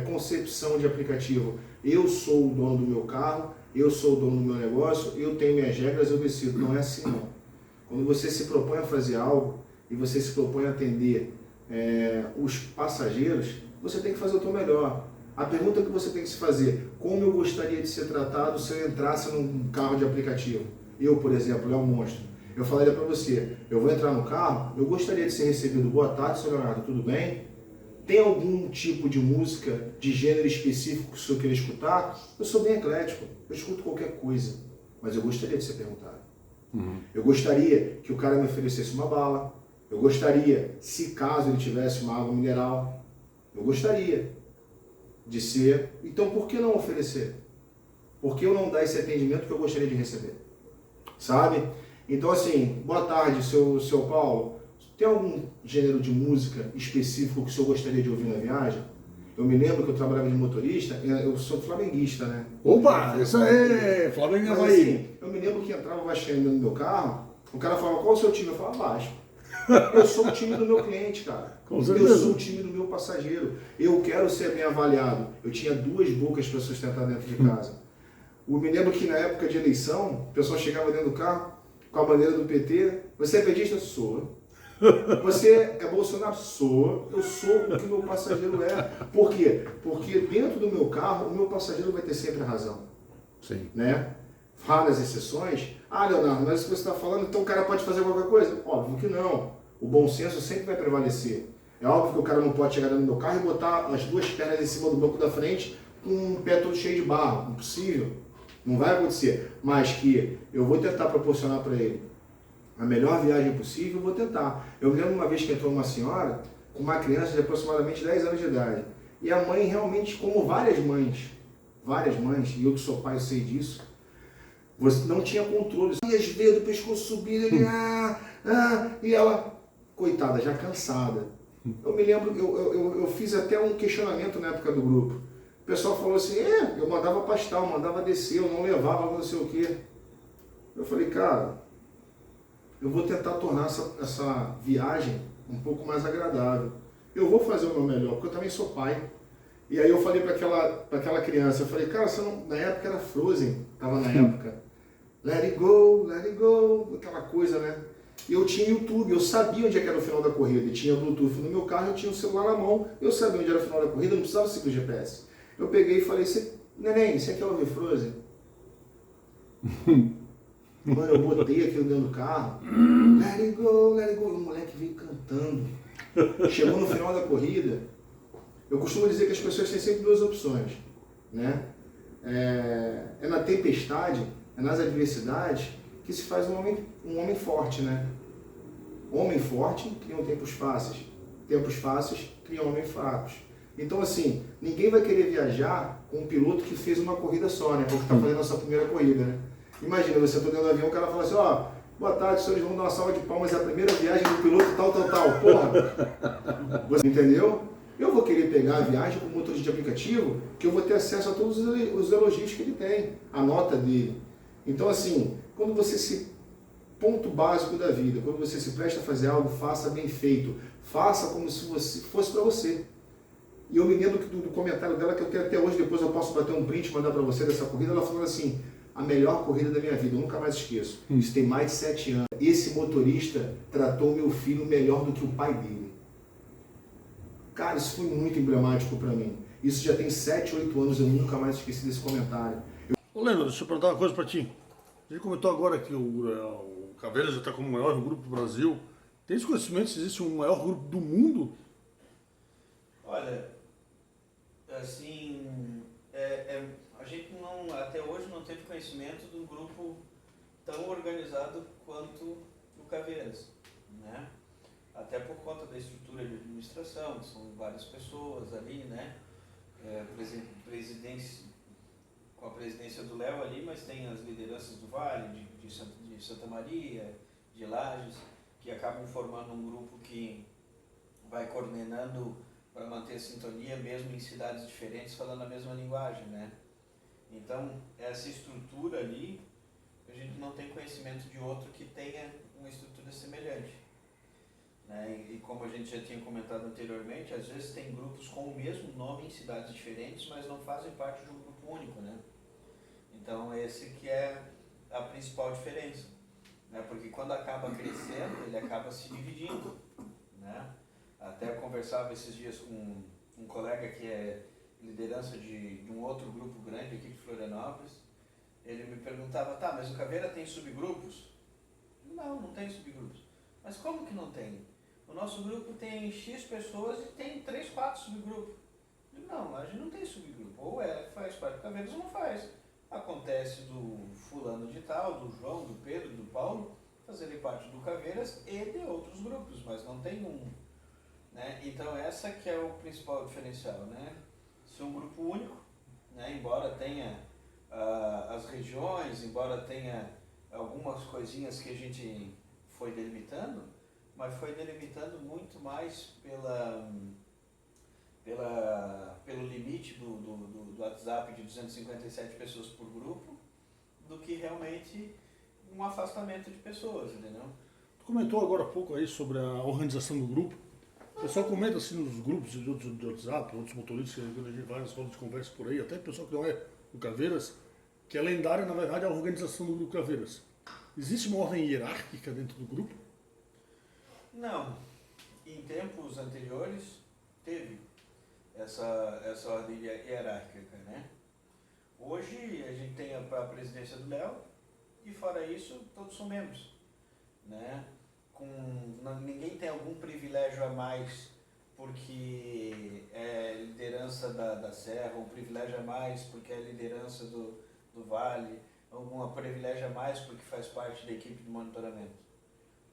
concepção de aplicativo. Eu sou o dono do meu carro, eu sou o dono do meu negócio, eu tenho minhas regras, eu decido. Não é assim não. Quando você se propõe a fazer algo e você se propõe a atender os passageiros, você tem que fazer o teu melhor. A pergunta que você tem que se fazer, como eu gostaria de ser tratado se eu entrasse num carro de aplicativo? Eu, por exemplo, Léo Monstro, eu falaria para você, eu vou entrar no carro, eu gostaria de ser recebido, boa tarde, seu Leonardo, tudo bem? Tem algum tipo de música, de gênero específico que o senhor queira escutar? Eu sou bem eclético, eu escuto qualquer coisa, mas eu gostaria de ser perguntado. Uhum. Eu gostaria que o cara me oferecesse uma bala, eu gostaria, se caso ele tivesse uma água mineral, eu gostaria de ser. Então, por que não oferecer? Por que eu não dar esse atendimento que eu gostaria de receber? Sabe? Então, assim, boa tarde, seu Paulo. Tem algum gênero de música específico que o senhor gostaria de ouvir na viagem? Eu me lembro que eu trabalhava de motorista, eu sou flamenguista, né? Opa, isso aí, Flamengo mas, vai. Assim, eu me lembro que entrava o vascaíno no meu carro, o cara falava, qual o seu time? Eu falava, Vasco. Eu sou o time do meu cliente, cara. Com certeza. Eu sou o time do meu passageiro. Eu quero ser bem avaliado. Eu tinha 2 bocas para sustentar dentro de casa. Eu me lembro que na época de eleição, o pessoal chegava dentro do carro com a bandeira do PT. Você é petista? Sou. Você é Bolsonaro? Sou. Eu sou o que o meu passageiro é. Por quê? Porque dentro do meu carro, o meu passageiro vai ter sempre a razão. Sim. Né? Raras exceções. Ah, Leonardo, mas isso que você está falando, então o cara pode fazer qualquer coisa? Óbvio que não. O bom senso sempre vai prevalecer. É óbvio que o cara não pode chegar dentro do meu carro e botar as 2 pernas em cima do banco da frente com um pé todo cheio de barro. Impossível. Não vai acontecer. Mas que eu vou tentar proporcionar para ele a melhor viagem possível, eu vou tentar. Eu me lembro uma vez que entrou uma senhora com uma criança de aproximadamente 10 anos de idade. E a mãe realmente, como várias mães, e eu que sou pai, eu sei disso, você não tinha controle. E as veias do pescoço subindo, ele, e ela, coitada, já cansada. Eu me lembro, eu fiz até um questionamento na época do grupo. O pessoal falou assim, eu mandava pastar, eu mandava descer, eu não levava não sei o quê. Eu falei, cara, eu vou tentar tornar essa viagem um pouco mais agradável. Eu vou fazer o meu melhor, porque eu também sou pai. E aí eu falei para aquela criança, eu falei, cara, você não... na época era Frozen, estava na época. Let it go, aquela coisa, né? E eu tinha YouTube, eu sabia onde é que era o final da corrida. E tinha Bluetooth no meu carro, eu tinha o celular na mão, eu sabia onde era o final da corrida, eu não precisava seguir o GPS. Eu peguei e falei, neném, você quer ouvir Frozen? Mano, eu botei aquilo dentro do carro. Let it go, let it go. E o moleque veio cantando. Chegou no final da corrida. Eu costumo dizer que as pessoas têm sempre 2 opções, né? É na tempestade, é nas adversidades que se faz um homem forte, né? Homem forte cria tempos fáceis. Tempos fáceis criam homens fracos. Então, assim, ninguém vai querer viajar com um piloto que fez uma corrida só, né? Porque está fazendo a sua primeira corrida, né? Imagina, você está dentro do avião, o cara fala assim, boa tarde, senhores, vamos dar uma salva de palmas, é a primeira viagem do piloto tal. Porra! Você entendeu? Eu vou querer pegar a viagem com o motorista de aplicativo, que eu vou ter acesso a todos os elogios que ele tem, a nota dele. Então, assim, quando você ponto básico da vida, quando você se presta a fazer algo, faça bem feito. Faça como se fosse para você. E eu me lembro do comentário dela, que eu tenho até hoje, depois eu posso bater um print e mandar para você dessa corrida, ela falou assim, a melhor corrida da minha vida, eu nunca mais esqueço. Isso tem mais de 7 anos. Esse motorista tratou meu filho melhor do que o pai dele. Cara, isso foi muito emblemático para mim. Isso já tem 7, 8 anos, eu nunca mais esqueci desse comentário. Ô Leandro, deixa eu perguntar uma coisa para ti. A gente comentou agora que o Caveira já está como o maior grupo do Brasil. Tem esse conhecimento se existe um maior grupo do mundo? Olha, assim, a gente até hoje não teve conhecimento de um grupo tão organizado quanto o Caveiras, né? Até por conta da estrutura de administração, são várias pessoas ali, né? Com a presidência do Léo ali, mas tem as lideranças do Vale, de Santa Maria, de Lages, que acabam formando um grupo que vai coordenando para manter a sintonia, mesmo em cidades diferentes, falando a mesma linguagem, né? Então, essa estrutura ali, a gente não tem conhecimento de outro que tenha uma estrutura semelhante. Né? E como a gente já tinha comentado anteriormente, às vezes tem grupos com o mesmo nome em cidades diferentes, mas não fazem parte de um grupo único, né? Então, esse que é a principal diferença, né? Porque quando acaba crescendo, ele acaba se dividindo, né? Até eu conversava esses dias com um colega que é liderança de um outro grupo grande aqui de Florianópolis. Ele me perguntava, tá, mas o Caveira tem subgrupos? Não tem subgrupos. Mas como que não tem? O nosso grupo tem X pessoas e tem 3, 4 subgrupos. Não, a gente não tem subgrupo. Ou faz parte do Caveiras ou não faz. Acontece do fulano de tal, do João, do Pedro, do Paulo, fazerem parte do Caveiras e de outros grupos, mas não tem um. Né? Então essa que é o principal diferencial, né? Ser um grupo único, né? Embora tenha as regiões, embora tenha algumas coisinhas que a gente foi delimitando, mas foi delimitando muito mais pelo limite do WhatsApp de 257 pessoas por grupo, do que realmente um afastamento de pessoas, entendeu? Tu comentou agora há pouco aí sobre a organização do grupo. O pessoal comenta assim nos grupos de WhatsApp, outros motoristas, quando a gente vai nas rodas de conversa por aí, até pessoal que não é do Caveiras, que é lendária, na verdade, a organização do grupo Caveiras. Existe uma ordem hierárquica dentro do grupo? Não. Em tempos anteriores, teve essa ordem hierárquica, né? Hoje, a gente tem a presidência do Léo e, fora isso, todos são membros, né? Ninguém tem algum privilégio a mais porque é liderança da Serra, um privilégio a mais porque é liderança do Vale, algum privilégio a mais porque faz parte da equipe de monitoramento,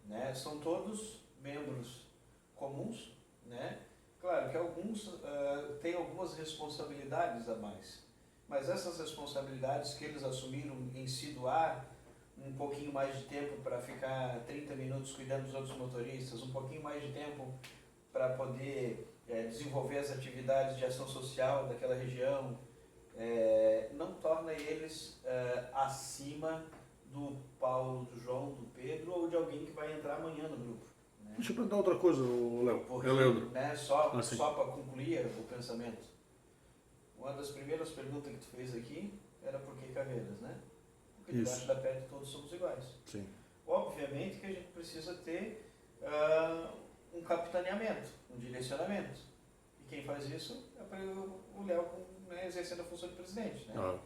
né? São todos membros comuns, né? Claro que alguns têm algumas responsabilidades a mais, mas essas responsabilidades que eles assumiram em se doar um pouquinho mais de tempo para ficar 30 minutos cuidando dos outros motoristas, um pouquinho mais de tempo para poder desenvolver as atividades de ação social daquela região, não torna eles acima do Paulo, do João, do Pedro ou de alguém que vai entrar amanhã no grupo, né? Deixa eu perguntar outra coisa, Léo. Porque, É Leandro. né, só para concluir o pensamento, uma das primeiras perguntas que tu fez aqui era por que Caveiras, né? Porque debaixo da pedra todos somos iguais. Sim. Obviamente que a gente precisa ter um capitaneamento, um direcionamento. E quem faz isso é o Léo, né, exercendo a função de presidente, né? Ah.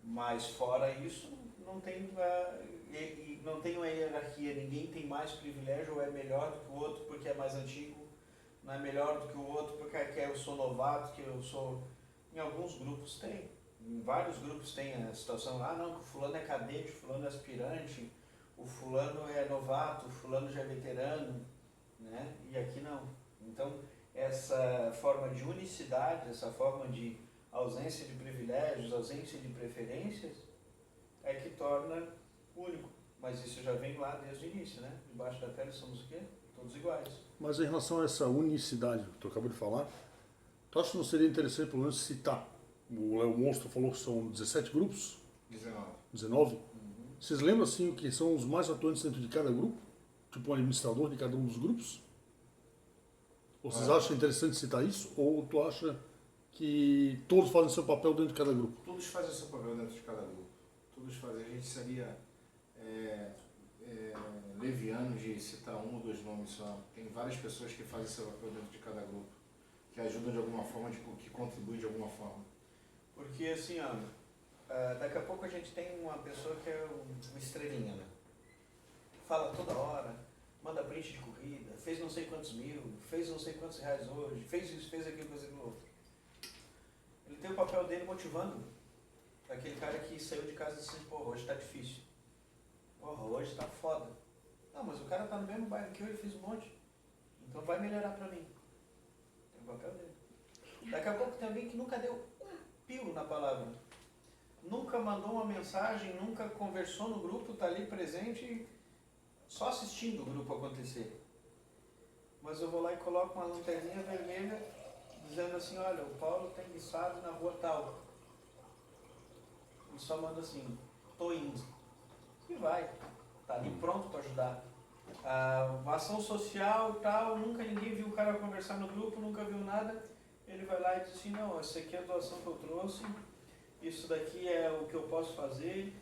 Mas fora isso, não tem uma hierarquia, ninguém tem mais privilégio ou é melhor do que o outro porque é mais antigo, não é melhor do que o outro porque eu sou novato, que eu sou... Em alguns grupos tem, em vários grupos tem a situação, não, que o fulano é cadete, o fulano é aspirante, o fulano é novato, o fulano já é veterano, né? E aqui não. Então, essa forma de unicidade, essa forma de ausência de privilégios, ausência de preferências, é que torna único. Mas isso já vem lá desde o início, né? Debaixo da pele somos o quê? Todos iguais. Mas em relação a essa unicidade que tu acabou de falar, tu acha que não seria interessante pelo menos citar? O Léo Monstro falou que são 17 grupos? 19? Uhum. Vocês lembram assim que são os mais atuantes dentro de cada grupo? Tipo um administrador de cada um dos grupos? Ou vocês acham interessante citar isso? Ou tu acha que todos fazem seu papel dentro de cada grupo? Todos fazem o seu papel dentro de cada grupo. Todos fazem. A gente seria leviano de citar um ou dois nomes só. Tem várias pessoas que fazem seu papel dentro de cada grupo, que ajudam de alguma forma, que contribuem de alguma forma. Porque assim, daqui a pouco a gente tem uma pessoa que é uma estrelinha, né? Fala toda hora, manda print de corrida, fez não sei quantos mil, fez não sei quantos reais hoje, fez isso, fez aquilo, fez aquilo outro. Ele tem o papel dele motivando aquele cara que saiu de casa e disse, porra, hoje tá difícil. Porra, hoje tá foda. Não, mas o cara tá no mesmo bairro que eu, ele fez um monte. Então vai melhorar pra mim. Tem o papel dele. Daqui a pouco tem alguém que nunca deu um pio na palavra. Nunca mandou uma mensagem, nunca conversou no grupo, tá ali presente, só assistindo o grupo acontecer. Mas eu vou lá e coloco uma lanterninha vermelha dizendo assim, olha, o Paulo tem guiçado na rua tal. Ele só manda assim, tô indo. E vai. Tá ali pronto para ajudar. A ação social e tal, nunca ninguém viu o cara conversar no grupo, nunca viu nada. Ele vai lá e diz assim, não, essa aqui é a doação que eu trouxe, isso daqui é o que eu posso fazer,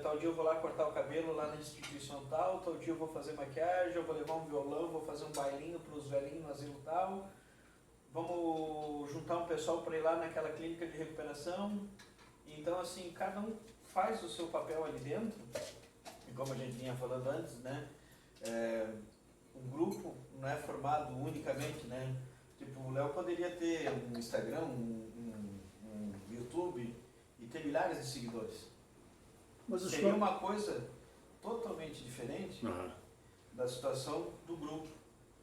tal dia eu vou lá cortar o cabelo lá na instituição tal dia eu vou fazer maquiagem, eu vou levar um violão, vou fazer um bailinho para os velhinhos no asilo tal, vamos juntar um pessoal para ir lá naquela clínica de recuperação. Então assim, cada um faz o seu papel ali dentro, e como a gente vinha falando antes, né, um grupo não é formado unicamente, né? Tipo, o Léo poderia ter um Instagram, um YouTube e ter milhares de seguidores. Mas seria uma coisa totalmente diferente da situação do grupo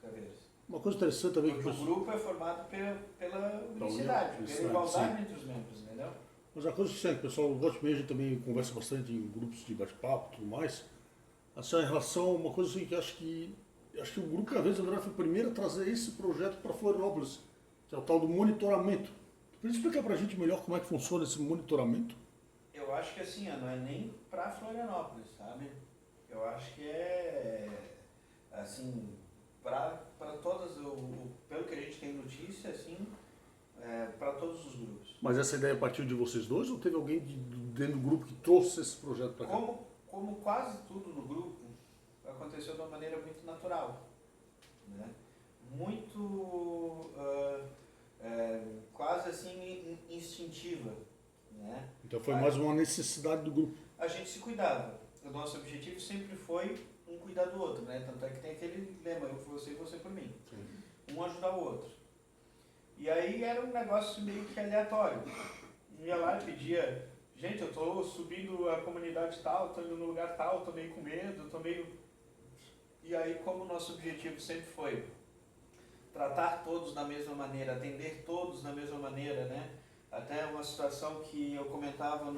Caveiras. Uma coisa interessante também porque o grupo é formado pela unicidade, pela igualdade entre os membros, entendeu? Mas a coisa que o pessoal gosta mesmo, também conversa bastante em grupos de bate-papo e tudo mais, assim, em relação a uma coisa assim, que acho que o Grupo Caveiras foi o primeiro a trazer esse projeto para Florianópolis, que é o tal do monitoramento. Tu podia explicar para a gente melhor como é que funciona esse monitoramento? Eu acho que assim, não é nem para Florianópolis, sabe? Eu acho que é assim, para todas, pelo que a gente tem notícia, assim, para todos os grupos. Mas essa ideia partiu de vocês dois ou teve alguém dentro do grupo que trouxe esse projeto para cá? Como quase tudo no grupo, aconteceu de uma maneira muito natural, né? Muito, quase assim, instintiva, né? Então foi mais uma necessidade do grupo. A gente se cuidava. O nosso objetivo sempre foi um cuidar do outro, né? Tanto é que tem aquele lema, eu por você e você por mim. Sim. Um ajudar o outro. E aí era um negócio meio que aleatório. Ia lá e pedia, gente, eu tô subindo a comunidade tal, tô indo no lugar tal, tô meio com medo, tô meio... E aí, como o nosso objetivo sempre foi tratar todos da mesma maneira, atender todos da mesma maneira, né? Até uma situação que eu comentava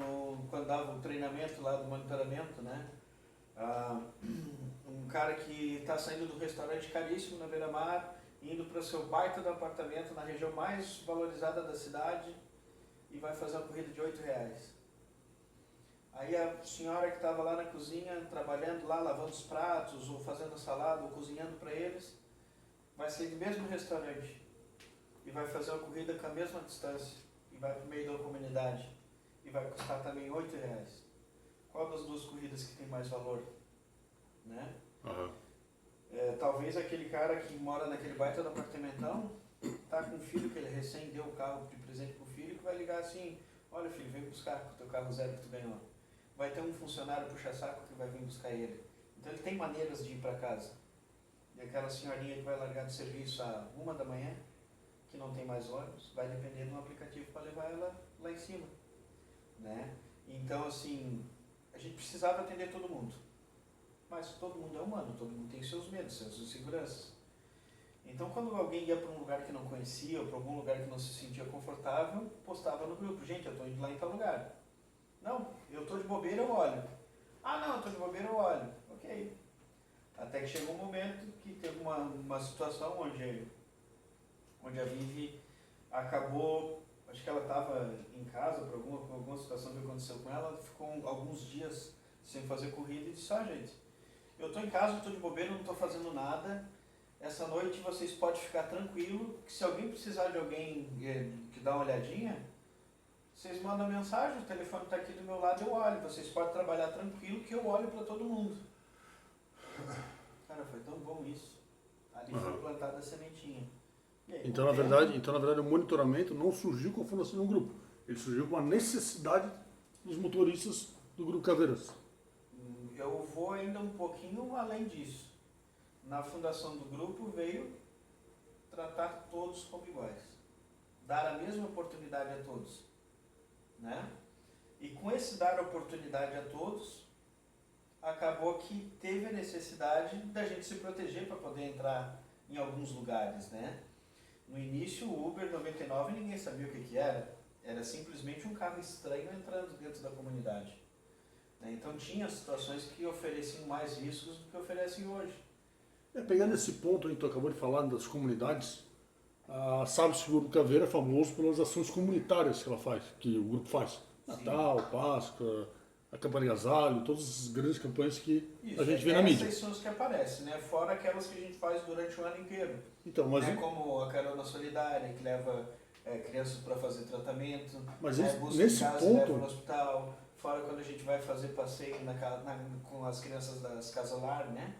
quando dava o treinamento lá do monitoramento, né? Um cara que está saindo do restaurante caríssimo na beira-mar, indo para o seu baita do apartamento na região mais valorizada da cidade e vai fazer uma corrida de R$8. Aí a senhora que estava lá na cozinha, trabalhando lá, lavando os pratos, ou fazendo a salada, ou cozinhando para eles, vai sair do mesmo restaurante e vai fazer uma corrida com a mesma distância e vai para o meio da comunidade e vai custar também R$8. Qual das duas corridas que tem mais valor? Né? Uhum. Talvez aquele cara que mora naquele baita do apartamentão, tá com um filho que ele recém deu o carro de presente pro filho, que vai ligar assim, olha filho, vem buscar com o teu carro zero que tu ganhou. Vai ter um funcionário puxa-saco que vai vir buscar ele. Então ele tem maneiras de ir para casa. E aquela senhorinha que vai largar do serviço às 1 da manhã, que não tem mais ônibus, vai depender de um aplicativo para levar ela lá em cima. Né? Então assim, a gente precisava atender todo mundo. Mas todo mundo é humano, todo mundo tem seus medos, suas inseguranças. Então quando alguém ia para um lugar que não conhecia, ou para algum lugar que não se sentia confortável, postava no grupo, gente, eu estou indo lá em tal lugar. Não, eu estou de bobeira, eu olho. Ah não, eu estou de bobeira, eu olho. Ok. Até que chegou um momento que teve uma situação onde a Vivi acabou, acho que ela estava em casa por alguma situação que aconteceu com ela, ficou alguns dias sem fazer corrida e disse, gente, eu estou em casa, estou de bobeira, não estou fazendo nada, essa noite vocês podem ficar tranquilo, que se alguém precisar de alguém que dá uma olhadinha, vocês mandam mensagem, o telefone está aqui do meu lado, eu olho, vocês podem trabalhar tranquilo que eu olho para todo mundo. Cara, foi tão bom isso. Ali foi plantada a sementinha. Aí, então, na verdade, o monitoramento não surgiu com a fundação do grupo. Ele surgiu com a necessidade dos motoristas do Grupo Caveiras. Eu vou ainda um pouquinho além disso. Na fundação do grupo veio tratar todos como iguais. Dar a mesma oportunidade a todos. Né? E com esse dar a oportunidade a todos, acabou que teve a necessidade da gente se proteger para poder entrar em alguns lugares, né? No início, o Uber 99 ninguém sabia o que era. Era simplesmente um carro estranho entrando dentro da comunidade. Então tinha situações que ofereciam mais riscos do que oferecem hoje. Pegando esse ponto aí que tu acabou de falar das comunidades, sabe-se que o Grupo Caveira é famoso pelas ações comunitárias que ela faz, que o grupo faz. Natal, Páscoa, a campanha Agasalho, todas as grandes campanhas que a gente vê na mídia. Essas são as que aparecem, né? Fora aquelas que a gente faz durante o ano inteiro. Então, mas como a Carona Solidária, que leva crianças para fazer tratamento, mas busca nesse em casa ponto... e leva no hospital. Fora quando a gente vai fazer passeio com as crianças das Casas Lar, né?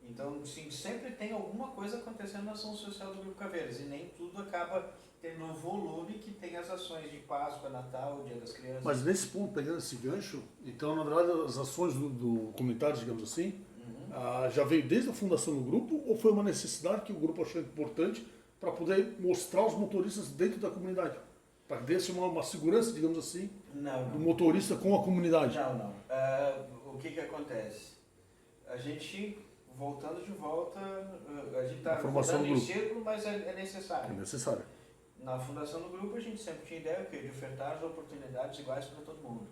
Então, sim, sempre tem alguma coisa acontecendo na ação social do Grupo Caveiras e nem tudo acaba tendo o volume que tem as ações de Páscoa, Natal, Dia das Crianças. Mas nesse ponto, pegando esse gancho, então, na verdade, as ações do comunitário, digamos assim, já veio desde a fundação do grupo ou foi uma necessidade que o grupo achou importante para poder mostrar os motoristas dentro da comunidade? Para ter uma segurança, digamos assim, não. do motorista com a comunidade? Não. O que acontece? A gente... Voltando de volta, a gente está voltando em círculo, mas é necessário. É necessário. Na fundação do grupo a gente sempre tinha ideia de ofertar as oportunidades iguais para todo mundo.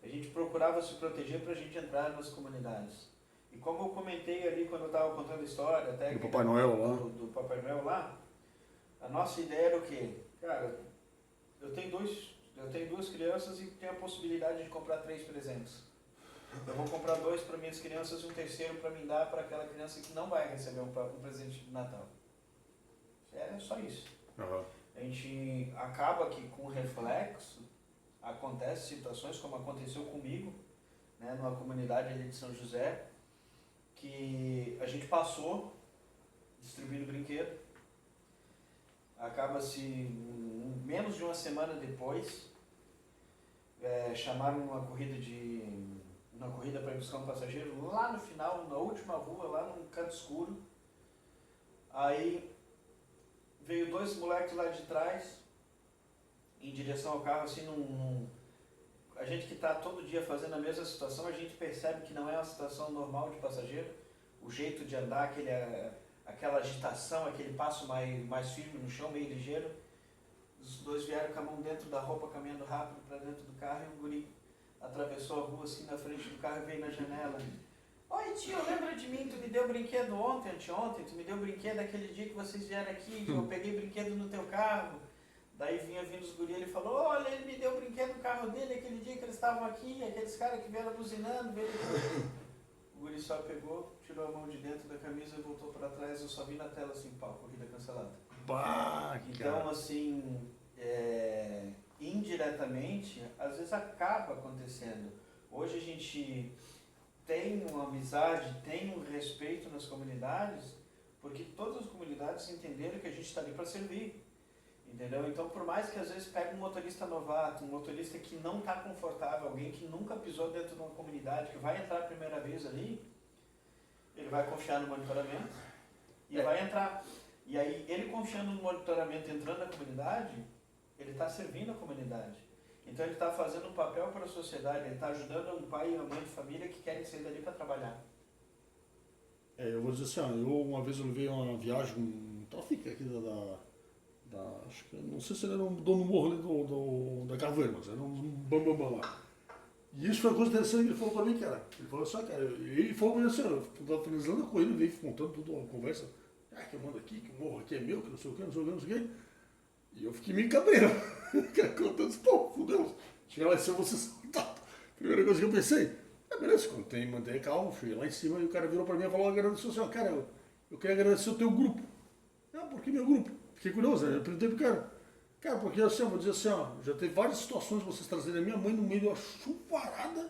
A gente procurava se proteger para a gente entrar nas comunidades. E como eu comentei ali quando eu estava contando a história até do Papai Noel lá. Do Papai Noel lá, a nossa ideia era o quê? Cara, eu tenho duas crianças e tenho a possibilidade de comprar 3 presentes. vou comprar 2 para minhas crianças e um terceiro para me dar para aquela criança que não vai receber um presente de Natal. É só isso. Aham. A gente acaba que com reflexo, acontece situações como aconteceu comigo, né, numa comunidade ali de São José, que a gente passou distribuindo brinquedo, acaba-se menos de uma semana depois, chamaram uma corrida para buscar um passageiro lá no final, na última rua, lá num canto escuro. Aí veio 2 moleques lá de trás, em direção ao carro, assim, a gente que está todo dia fazendo a mesma situação, a gente percebe que não é uma situação normal de passageiro, o jeito de andar, aquela agitação, aquele passo mais firme no chão, meio ligeiro. Os 2 vieram com a mão dentro da roupa, caminhando rápido para dentro do carro, e um guri atravessou a rua assim na frente do carro e veio na janela. Oi tio, lembra de mim? Tu me deu brinquedo ontem, anteontem, tu me deu brinquedo aquele dia que vocês vieram aqui, eu peguei brinquedo no teu carro. Daí vindo os guri, ele falou, olha, ele me deu brinquedo no carro dele aquele dia que eles estavam aqui, aqueles caras que vieram buzinando, veio. O guri só pegou, tirou a mão de dentro da camisa e voltou para trás, eu só vi na tela assim, pau, corrida cancelada. Bah, Então, assim, indiretamente, às vezes acaba acontecendo. Hoje a gente tem uma amizade, tem um respeito nas comunidades, porque todas as comunidades entenderam que a gente está ali para servir. Entendeu? Então, por mais que às vezes pegue um motorista novato, um motorista que não está confortável, alguém que nunca pisou dentro de uma comunidade, que vai entrar a primeira vez ali, ele vai confiar no monitoramento e vai entrar. E aí, ele confiando no monitoramento, entrando na comunidade, ele está servindo a comunidade. Então, ele está fazendo um papel para a sociedade, ele está ajudando um pai e uma mãe de família que querem sair dali para trabalhar. Eu vou dizer assim, uma vez eu levei uma viagem, um trafique aqui acho que, não sei se ele era um dono do morro ali da Caveira, mas era um bambambam lá. E isso foi uma coisa interessante que ele falou pra mim, cara. Ele falou assim, cara, ele falou pra mim assim, eu estava finalizando a corrida, ele veio contando tudo, a conversa, que eu mando aqui, que o morro aqui é meu, que não sei o que, não sei o que, não sei o que. E eu fiquei meio cabreiro. Contando assim, pô, fudeu. Chegar lá em cima, você soltado. Primeira coisa que eu pensei, beleza, mantém calmo, cheguei lá em cima e o cara virou pra mim e falou, agradeceu assim, cara, eu queria agradecer o teu grupo. Por que meu grupo? Fiquei curioso, né? Eu perguntei pro cara, porque assim, eu vou dizer assim, já teve várias situações de vocês trazerem a minha mãe no meio de uma chuvarada,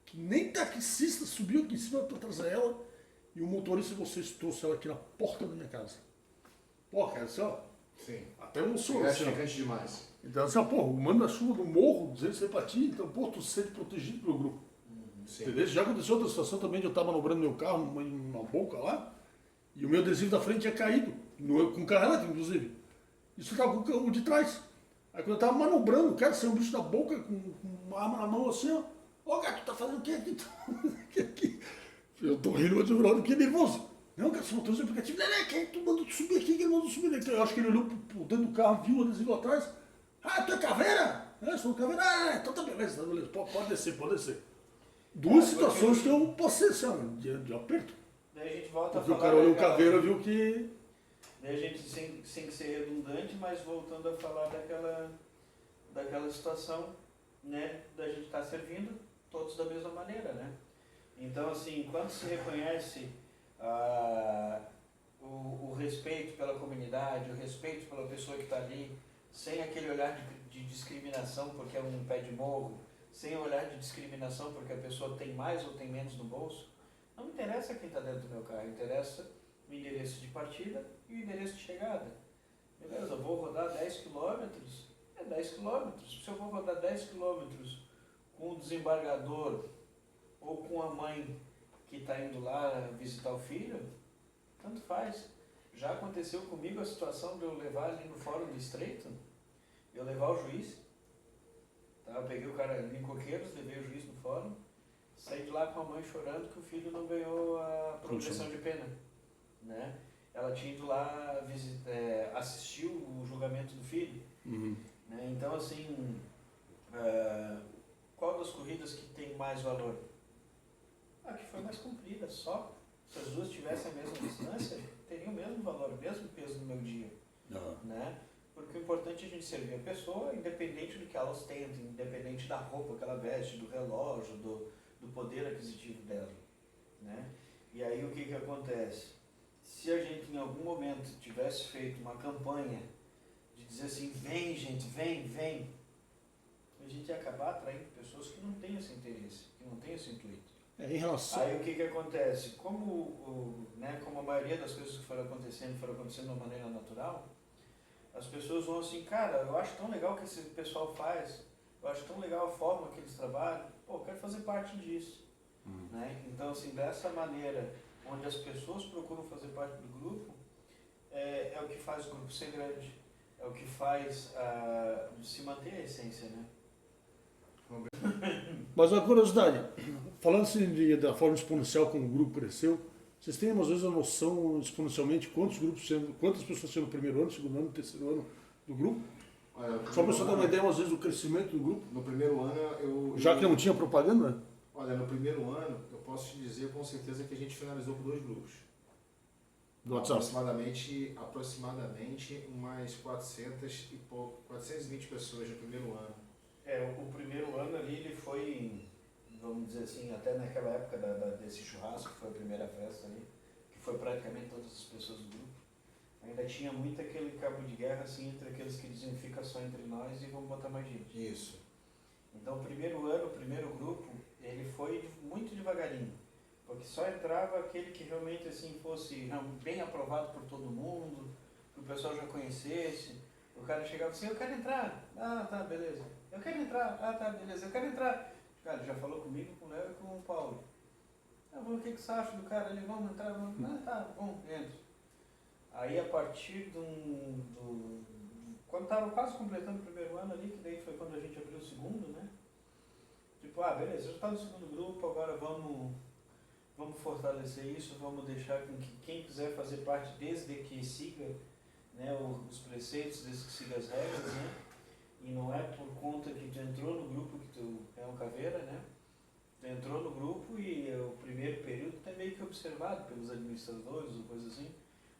que nem taxista subiu aqui em cima pra trazer ela, e o motorista de vocês trouxe ela aqui na porta da minha casa. Pô, cara, assim, Sim. até emocionou. Gratificante demais. Então, assim, o mando da chuva do morro, dizendo isso aí pra ti, então, pô, tu se sente protegido pelo grupo. Sim. Entendeu? Já aconteceu outra situação também de eu estar manobrando meu carro numa boca lá, e o meu adesivo da frente tinha caído, com o carro elétrico, inclusive. Isso estava com o carro de trás. Aí quando eu estava manobrando, o cara saiu um bicho da boca com uma arma na mão assim, ó, cara, tu tá fazendo o que aqui? Aqui? Eu tô rindo, mas eu fiquei nervoso. Não, cara, você não trouxe o aplicativo. Não, quem tu mandou subir aqui? Quem mandou subir aqui? Eu acho que ele olhou por dentro do carro, viu o adesivo atrás. Tu é caveira? Sou caveira. Então tá beleza, pode descer, pode descer. Duas situações que eu passei assim, de aperto. Daí a gente volta Porque a o falar... cara olhou o caveira, viu que... Daí a gente, sem ser redundante, mas voltando a falar daquela situação, né, da gente estar servindo todos da mesma maneira, né? Então, assim, quando se reconhece o respeito pela comunidade, o respeito pela pessoa que está ali, sem aquele olhar de discriminação porque é um pé de morro, sem o olhar de discriminação porque a pessoa tem mais ou tem menos no bolso, não me interessa quem está dentro do meu carro, interessa o endereço de partida e o endereço de chegada. Beleza, eu vou rodar 10 km, é 10 km. Se eu vou rodar 10 km com o desembargador ou com a mãe que está indo lá visitar o filho, tanto faz. Já aconteceu comigo a situação de eu levar ali no fórum do Estreito, eu levar o juiz, tá? Eu peguei o cara ali em Coqueiros, levei o juiz no fórum, saí de lá com a mãe chorando que o filho não ganhou a progressão de pena, né? Ela tinha ido lá assistir o julgamento do filho, né? Então, assim, qual das corridas que tem mais valor? A que foi mais comprida, só. Se as duas tivessem a mesma distância, teriam o mesmo valor, o mesmo peso no meu dia, né? Porque o importante é a gente servir a pessoa, independente do que ela ostenta, independente da roupa que ela veste, do relógio, do poder aquisitivo dela, né? E aí o que acontece? Se a gente em algum momento tivesse feito uma campanha de dizer assim, vem gente, vem, a gente ia acabar atraindo pessoas que não têm esse interesse, que não têm esse intuito. Em relação... Aí o que acontece? Como a maioria das coisas que foram acontecendo de uma maneira natural, as pessoas vão assim, cara, eu acho tão legal o que esse pessoal faz, eu acho tão legal a forma que eles trabalham, pô, eu quero fazer parte disso. Né? Então, assim, dessa maneira, onde as pessoas procuram fazer parte do grupo, é o que faz o grupo ser grande, é o que faz se manter a essência, né? Mas uma curiosidade, falando assim da forma exponencial como o grupo cresceu, vocês têm às vezes a noção exponencialmente quantas pessoas tinham no primeiro ano, segundo ano, terceiro ano do grupo? Olha, Só para você dar uma ideia às vezes do crescimento do grupo? No primeiro ano Já que não tinha propaganda? Olha, no primeiro ano eu posso te dizer com certeza que a gente finalizou com 2 grupos. Do WhatsApp? Aproximadamente umas 420 pessoas no primeiro ano. O primeiro ano ali, ele foi, vamos dizer assim, até naquela época desse churrasco, que foi a primeira festa ali, que foi praticamente todas as pessoas do grupo, ainda tinha muito aquele cabo de guerra assim, entre aqueles que diziam fica só entre nós e vamos botar mais gente. Isso. Então o primeiro ano, o primeiro grupo, ele foi muito devagarinho, porque só entrava aquele que realmente assim fosse bem aprovado por todo mundo, que o pessoal já conhecesse. O cara chegava assim, eu quero entrar, ah tá, beleza, eu quero entrar, ah tá, beleza, eu quero entrar. Cara, já falou comigo, com o Léo e com o Paulo. Eu vou, o que você acha do cara? Ele, vamos entrar, vamos, ah tá, bom, entra. Aí a partir quando estava quase completando o primeiro ano ali, que daí foi quando a gente abriu o segundo, né? Tipo, beleza, já está no segundo grupo, agora vamos fortalecer isso, vamos deixar com que quem quiser fazer parte, desde que siga, né, os preceitos, desde que siga as regras, né? E não é por conta que tu entrou no grupo que tu é um caveira, né? Tu entrou no grupo e o primeiro período tá meio que observado pelos administradores ou coisa assim.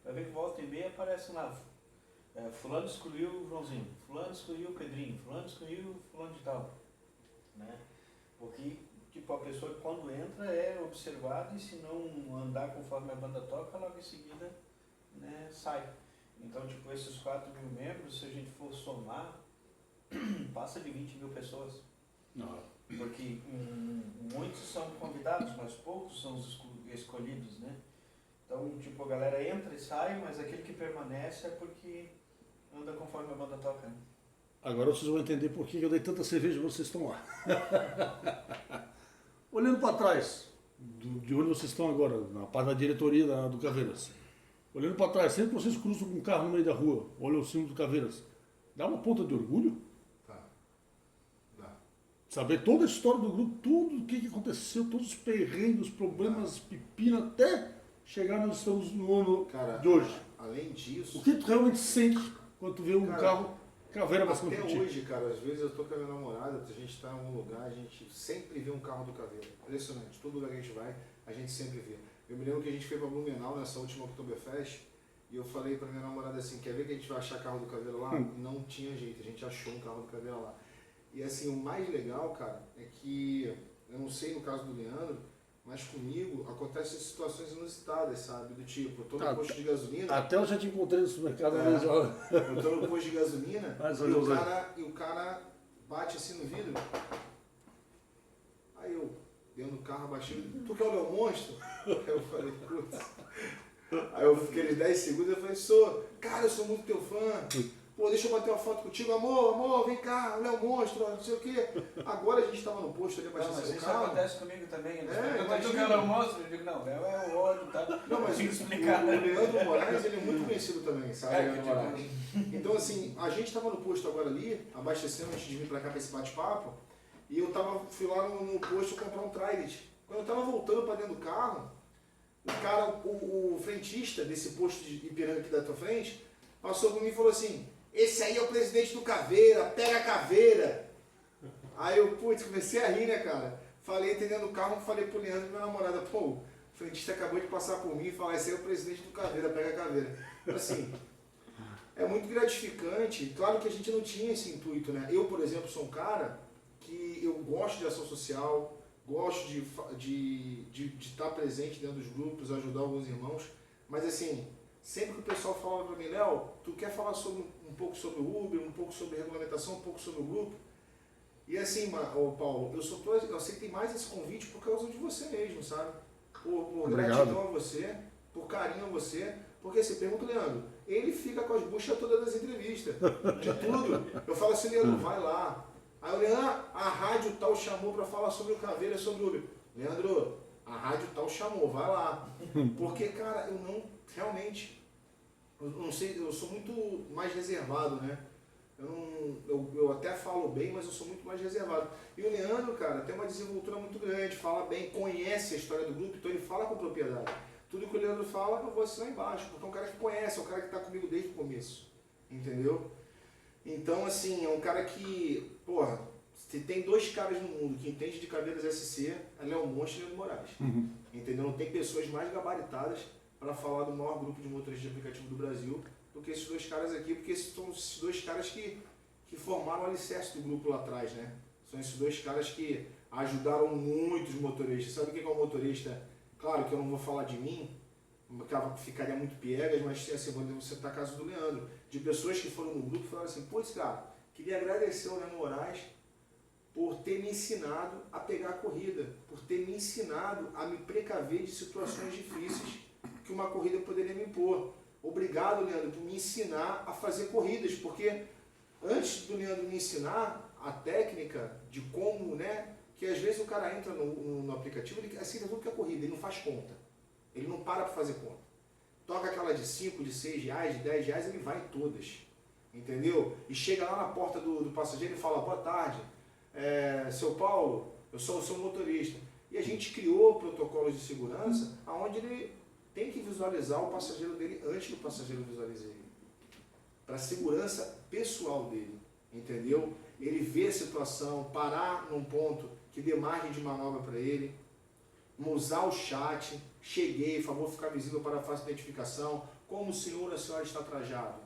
Vai ver que volta e meia aparece lá, fulano excluiu o Joãozinho, fulano excluiu o Pedrinho, fulano excluiu o fulano de tal, né? Porque, tipo, a pessoa quando entra é observada e se não andar conforme a banda toca, logo em seguida, né, sai. Então, tipo, esses 4.000 membros, se a gente for somar, passa de 20.000 pessoas. Não. Porque muitos são convidados, mas poucos são os escolhidos, né? Então, tipo, a galera entra e sai, mas aquele que permanece é porque anda conforme a banda toca, né? Agora vocês vão entender por que eu dei tanta cerveja e vocês estão lá. Olhando para trás, de onde vocês estão agora, na parte da diretoria do Caveiras. Olhando para trás, sempre que vocês cruzam com um carro no meio da rua, olham o símbolo do Caveiras, dá uma ponta de orgulho? Tá. Dá. Saber toda a história do grupo, tudo o que aconteceu, todos os perrengues, os problemas, pepino, até chegar onde estamos no ano de hoje. Além disso... O que tu realmente sente quando tu vê um carro Caveira passando por ti? Até hoje, cara, às vezes eu tô com a minha namorada, a gente tá em algum lugar, a gente sempre vê um carro do Caveira. Impressionante, todo lugar que a gente vai, a gente sempre vê. Eu me lembro que a gente foi pra Blumenau nessa última Oktoberfest e eu falei pra minha namorada assim, quer ver que a gente vai achar carro do Caveira lá? Não tinha jeito, a gente achou um carro do Caveira lá. E assim, o mais legal, cara, é que, eu não sei no caso do Leandro, mas comigo acontecem situações inusitadas, sabe? Do tipo, eu tô no posto de gasolina... Até eu já te encontrei no supermercado. Eu tô no posto de gasolina e o cara bate assim no vidro. Aí eu, dentro do carro, abaixei, tu que é o meu monstro? Aí eu falei, putz. Aí eu fiquei aqueles 10 segundos e falei, cara, eu sou muito teu fã. Pô, deixa eu bater uma foto contigo, amor, vem cá, o Léo Monstro, não sei o quê. Agora a gente tava no posto ali abaixando o carro. Isso acontece comigo também. Tu que é o Léo Monstro? Eu digo, não, Léo é o ódio, tá? Não, mas explicar. O Leandro Moraes, ele é muito conhecido também, sabe? Leandro Moraes. Então, assim, a gente tava no posto agora ali, abastecendo antes de vir pra cá pra esse bate-papo, e eu fui lá no posto comprar um Trident. Quando eu tava voltando pra dentro do carro, o cara, o frentista desse posto de Ipiranga aqui da tua frente, passou por mim e falou assim, esse aí é o presidente do Caveira, pega a caveira. Aí eu, comecei a rir, né, cara? Falei, entendendo o carro, falei pro Leandro e minha namorada, o frentista acabou de passar por mim e falar, esse aí é o presidente do Caveira, pega a caveira. Assim, é muito gratificante. Claro que a gente não tinha esse intuito, né? Eu, por exemplo, sou um cara que eu gosto de ação social, gosto de estar presente dentro dos grupos, ajudar alguns irmãos, mas assim, sempre que o pessoal falava para mim, Léo, tu quer falar um pouco sobre o Uber, um pouco sobre regulamentação, um pouco sobre o grupo? E assim, Paulo, eu aceitei mais esse convite por causa de você mesmo, sabe? Por gratidão a você, por carinho a você, porque assim, pergunta o Leandro, ele fica com as buchas todas das entrevistas, de tudo. Eu falo assim, Leandro, vai lá. Aí o Leandro, a rádio tal chamou para falar sobre o Caveira, sobre o Uber. Leandro, a rádio tal chamou, vai lá. Porque, cara, eu não, realmente, eu não sei, eu sou muito mais reservado, né? Eu até falo bem, mas eu sou muito mais reservado. E o Leandro, cara, tem uma desenvoltura muito grande, fala bem, conhece a história do grupo, então ele fala com propriedade. Tudo que o Leandro fala, eu vou assinar embaixo, porque é um cara que conhece, é um cara que está comigo desde o começo. Entendeu? Então, assim, é um cara que, porra, se tem dois caras no mundo que entendem de Caveiras SC, é Léo Monstro e Leandro Moraes. Entendeu? Não tem pessoas mais gabaritadas para falar do maior grupo de motoristas de aplicativo do Brasil do que esses dois caras aqui, porque são esses dois caras que formaram o alicerce do grupo lá atrás, né? São esses dois caras que ajudaram muito os motoristas. Sabe o que é um motorista? Claro que eu não vou falar de mim, ficaria muito piegas, mas assim, vou citar a caso do Leandro, de pessoas que foram no grupo e falaram assim, pô, cara, queria agradecer ao Leandro Moraes por ter me ensinado a pegar a corrida, por ter me ensinado a me precaver de situações difíceis que uma corrida poderia me impor. Obrigado, Leandro, por me ensinar a fazer corridas, porque antes do Leandro me ensinar a técnica de como, né, que às vezes o cara entra no aplicativo, ele aceita tudo que é corrida, ele não faz conta. Ele não para fazer conta. Toca aquela de 5, de 6 reais, de 10 reais, ele vai em todas. Entendeu? E chega lá na porta do passageiro e fala, boa tarde, seu Paulo, eu sou o seu motorista. E a gente criou protocolos de segurança onde ele tem que visualizar o passageiro dele antes que o passageiro visualize ele. Para a segurança pessoal dele. Entendeu? Ele vê a situação, parar num ponto que dê margem de manobra para ele, usar o chat, cheguei, favor ficar visível para a fácil identificação, como o senhor ou a senhora está trajado?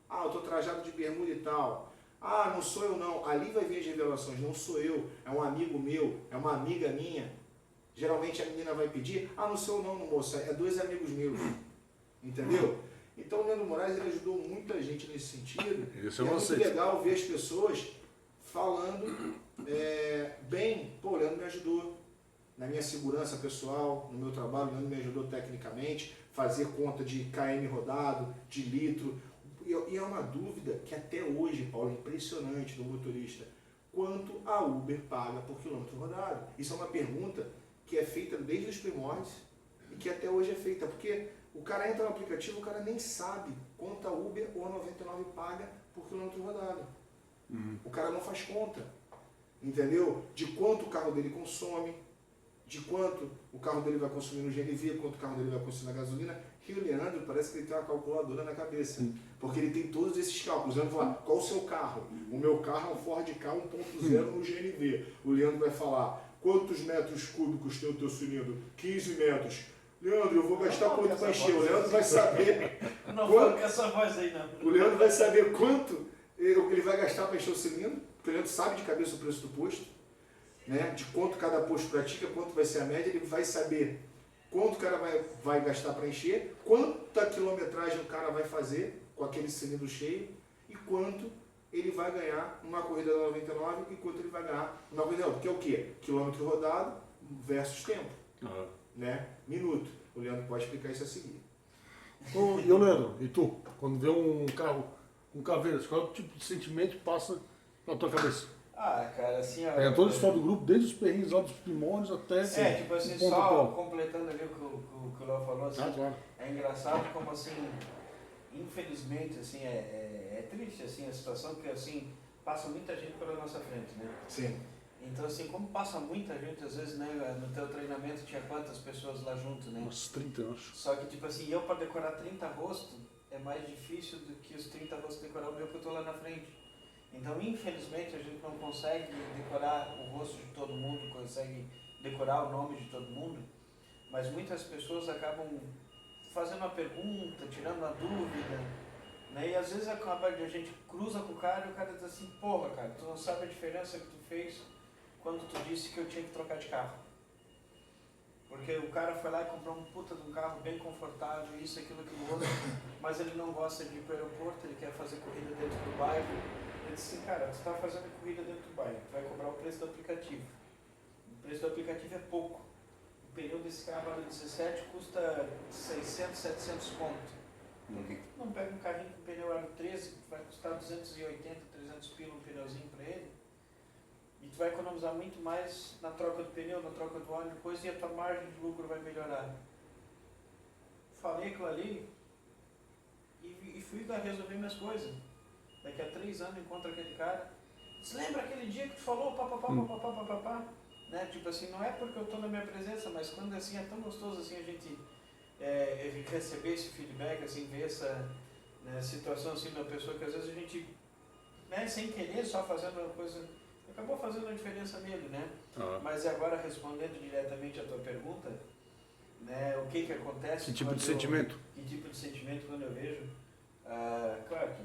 Ah, eu estou trajado de bermuda e tal. Ah, não sou eu não. Ali vai vir as revelações, não sou eu, é um amigo meu, é uma amiga minha. Geralmente a menina vai pedir, ah, não sou eu não, moça, é dois amigos meus. Entendeu? Então o Leandro Moraes ele ajudou muita gente nesse sentido. Isso é muito legal ver as pessoas falando bem, pô, o Leandro me ajudou na minha segurança pessoal, no meu trabalho, o Leandro me ajudou tecnicamente, fazer conta de KM rodado, de litro. E é uma dúvida que até hoje, Paulo, é impressionante do motorista. Quanto a Uber paga por quilômetro rodado? Isso é uma pergunta que é feita desde os primórdios e que até hoje é feita, porque o cara entra no aplicativo, o cara nem sabe quanto a Uber ou a 99 paga por quilômetro rodado. O cara não faz conta, entendeu? De quanto o carro dele consome, de quanto o carro dele vai consumir no GNV, quanto o carro dele vai consumir na gasolina. E o Leandro parece que ele tem uma calculadora na cabeça, porque ele tem todos esses cálculos. O Leandro vai falar, qual o seu carro? O meu carro é um Ford Ka 1.0 no GNV. O Leandro vai falar, quantos metros cúbicos tem o teu cilindro? 15 metros. Leandro, eu vou gastar quanto para encher? O Leandro vai saber. Não fala com essa voz aí, não. O Leandro vai saber quanto ele vai gastar para encher o cilindro, porque o Leandro sabe de cabeça o preço do posto, né? De quanto cada posto pratica, quanto vai ser a média, ele vai saber quanto o cara vai gastar para encher, quanta quilometragem o cara vai fazer com aquele cilindro cheio e quanto ele vai ganhar numa corrida da 99 e quanto ele vai ganhar numa corrida da outra, que é o quê? Quilômetro rodado versus tempo, né? Minuto. O Leandro pode explicar isso a seguir. E o Leandro, e tu? Quando vê um carro com Caveiras, qual tipo de sentimento passa na tua cabeça? Ah, cara, assim... Toda a história do grupo, desde os perrinhos lá dos primórdios até... tipo assim, só completando ali o que o Léo falou, assim, claro. É engraçado como, assim, infelizmente, assim, é triste, assim, a situação, porque, assim, passa muita gente pela nossa frente, né? Sim. Então, assim, como passa muita gente, às vezes, né, no teu treinamento tinha quantas pessoas lá junto, né? Umas 30, eu acho. Só que, tipo assim, eu para decorar 30 rostos, é mais difícil do que os 30 rostos decorar o meu que eu tô lá na frente. Então, infelizmente, a gente não consegue decorar o rosto de todo mundo, consegue decorar o nome de todo mundo, mas muitas pessoas acabam fazendo uma pergunta, tirando uma dúvida, né? E às vezes a gente cruza com o cara e o cara diz assim, porra, cara, tu não sabe a diferença que tu fez quando tu disse que eu tinha que trocar de carro. Porque o cara foi lá e comprou um puta de um carro bem confortável, isso, aquilo, aquilo outro, mas ele não gosta de ir para o aeroporto, ele quer fazer corrida dentro do bairro. Ele disse assim, cara, tu está fazendo corrida dentro do bairro, tu vai cobrar o preço do aplicativo. O preço do aplicativo é pouco. O pneu desse carro ano 17 custa 600, 700 conto. Por que tu não pega um carrinho com pneu ano 13, que vai custar 280, 300 pila um pneuzinho para ele? E tu vai economizar muito mais na troca do pneu, na troca do óleo, depois, e a tua margem de lucro vai melhorar. Falei aquilo ali e fui lá resolver minhas coisas. Daqui a 3 anos encontro aquele cara. Você lembra aquele dia que tu falou papapá? Né? Tipo assim, não é porque eu estou na minha presença, mas quando assim é tão gostoso assim a gente receber esse feedback, assim, ver essa, né, situação assim da pessoa que às vezes a gente, né, sem querer, só fazendo uma coisa, acabou fazendo uma diferença nele, né? Mas agora respondendo diretamente a tua pergunta, né, o que acontece? Que tipo de sentimento? Que tipo de sentimento quando eu vejo? Claro que,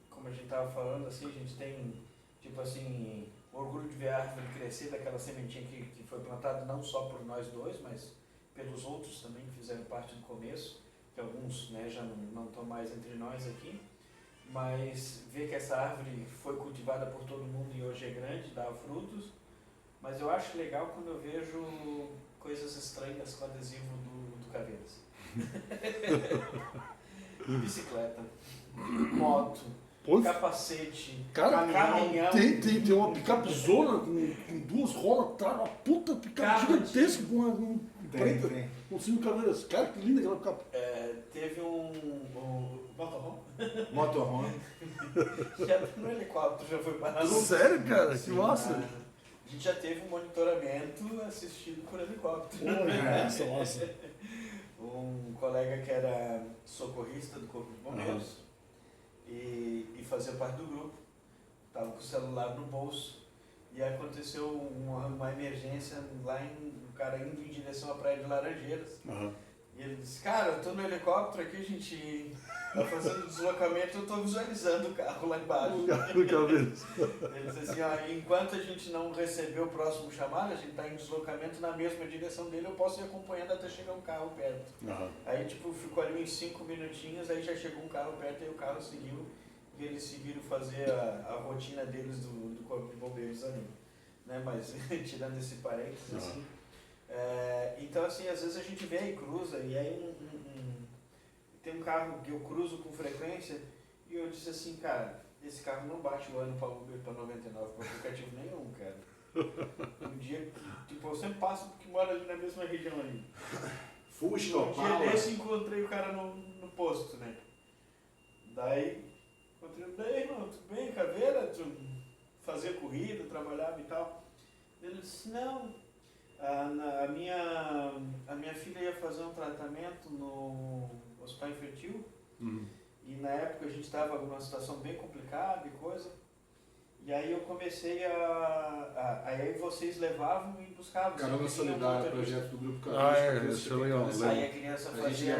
como a gente estava falando, assim, a gente tem, tipo assim, orgulho de ver a árvore crescer daquela sementinha que foi plantada não só por nós dois, mas pelos outros também que fizeram parte do começo, que alguns, né, já não estão mais entre nós aqui, mas ver que essa árvore foi cultivada por todo mundo e hoje é grande, dá frutos. Mas eu acho legal quando eu vejo coisas estranhas com adesivo do Caveiras. Bicicleta, moto, capacete, caminhão. Tem uma picape-zona com 2 rodas atrás, uma puta picape gigantesca com uma preta, com 5 caveiras. Cara, que linda aquela picape. Teve um Motorhome. Já no helicóptero, já foi parado. Sério, cara? Sim, que massa. A gente já teve um monitoramento assistido por helicóptero. Nossa. Um colega que era socorrista do Corpo de Bombeiros e fazia parte do grupo, estava com o celular no bolso e aconteceu uma emergência lá, o cara indo em direção à praia de Laranjeiras. E ele disse, cara, eu estou no helicóptero aqui, a gente está fazendo deslocamento, eu estou visualizando o carro lá embaixo. Ele disse assim, enquanto a gente não recebeu o próximo chamado, a gente está em deslocamento na mesma direção dele, eu posso ir acompanhando até chegar um carro perto. Aí tipo, ficou ali uns 5 minutinhos, aí já chegou um carro perto e o carro seguiu, e eles seguiram fazer a rotina deles do Corpo de Bombeiros ali. Né? Mas tirando esse parênteses assim, então assim, às vezes a gente vê e cruza, e aí tem um carro que eu cruzo com frequência, e eu disse assim, cara, esse carro não bate o ano para Uber para 99, para aplicativo nenhum, cara. Um dia, tipo, eu sempre passo porque moro ali na mesma região ali. Fusca, Um dia desse encontrei o cara no posto, né? Daí, encontrei ele, daí, irmão, tudo bem, Caveira? Tu fazia corrida, trabalhava e tal. Ele disse, não, a minha filha ia fazer um tratamento no hospital infantil, e na época a gente estava numa situação bem complicada e coisa, e aí eu comecei aí vocês levavam e buscavam. Caramba Solidária, projeto do Grupo Caveiras. Isso é legal. Aí a criança fazia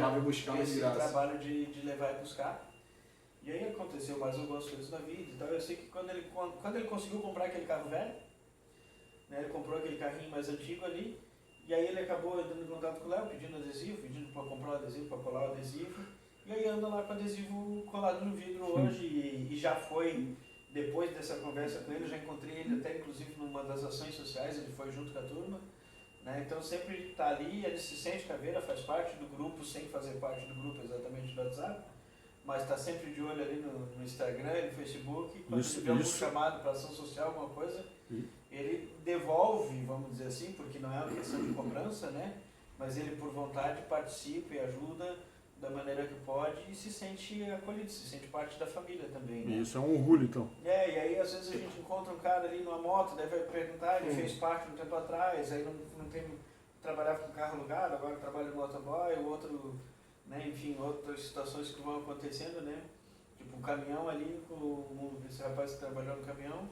esse graça. trabalho de levar e buscar. E aí aconteceu mais algumas coisas na vida. Então eu sei que quando ele conseguiu comprar aquele carro velho, né, ele comprou aquele carrinho mais antigo ali, e aí ele acabou entrando em contato com o Léo, pedindo adesivo, pedindo para comprar o adesivo, para colar o adesivo, e aí anda lá com o adesivo colado no vidro hoje, e já foi, depois dessa conversa com ele, eu já encontrei ele até inclusive numa das ações sociais, ele foi junto com a turma, né, então sempre está ali, ele se sente Caveira, faz parte do grupo, sem fazer parte do grupo exatamente do WhatsApp, mas está sempre de olho ali no Instagram, no Facebook, quando ele vê algum chamado para ação social, alguma coisa, ele devolve, vamos dizer assim, porque não é uma questão de cobrança, né? Mas ele por vontade participa e ajuda da maneira que pode e se sente acolhido, se sente parte da família também, né? Isso é um orgulho, então. E aí às vezes a gente encontra um cara ali numa moto, deve perguntar, ele fez parte um tempo atrás, aí não tem, trabalhava com carro alugado, agora trabalha no motoboy, o outro, né, enfim, outras situações que vão acontecendo, né? Tipo um caminhão ali, esse rapaz que trabalhou no caminhão,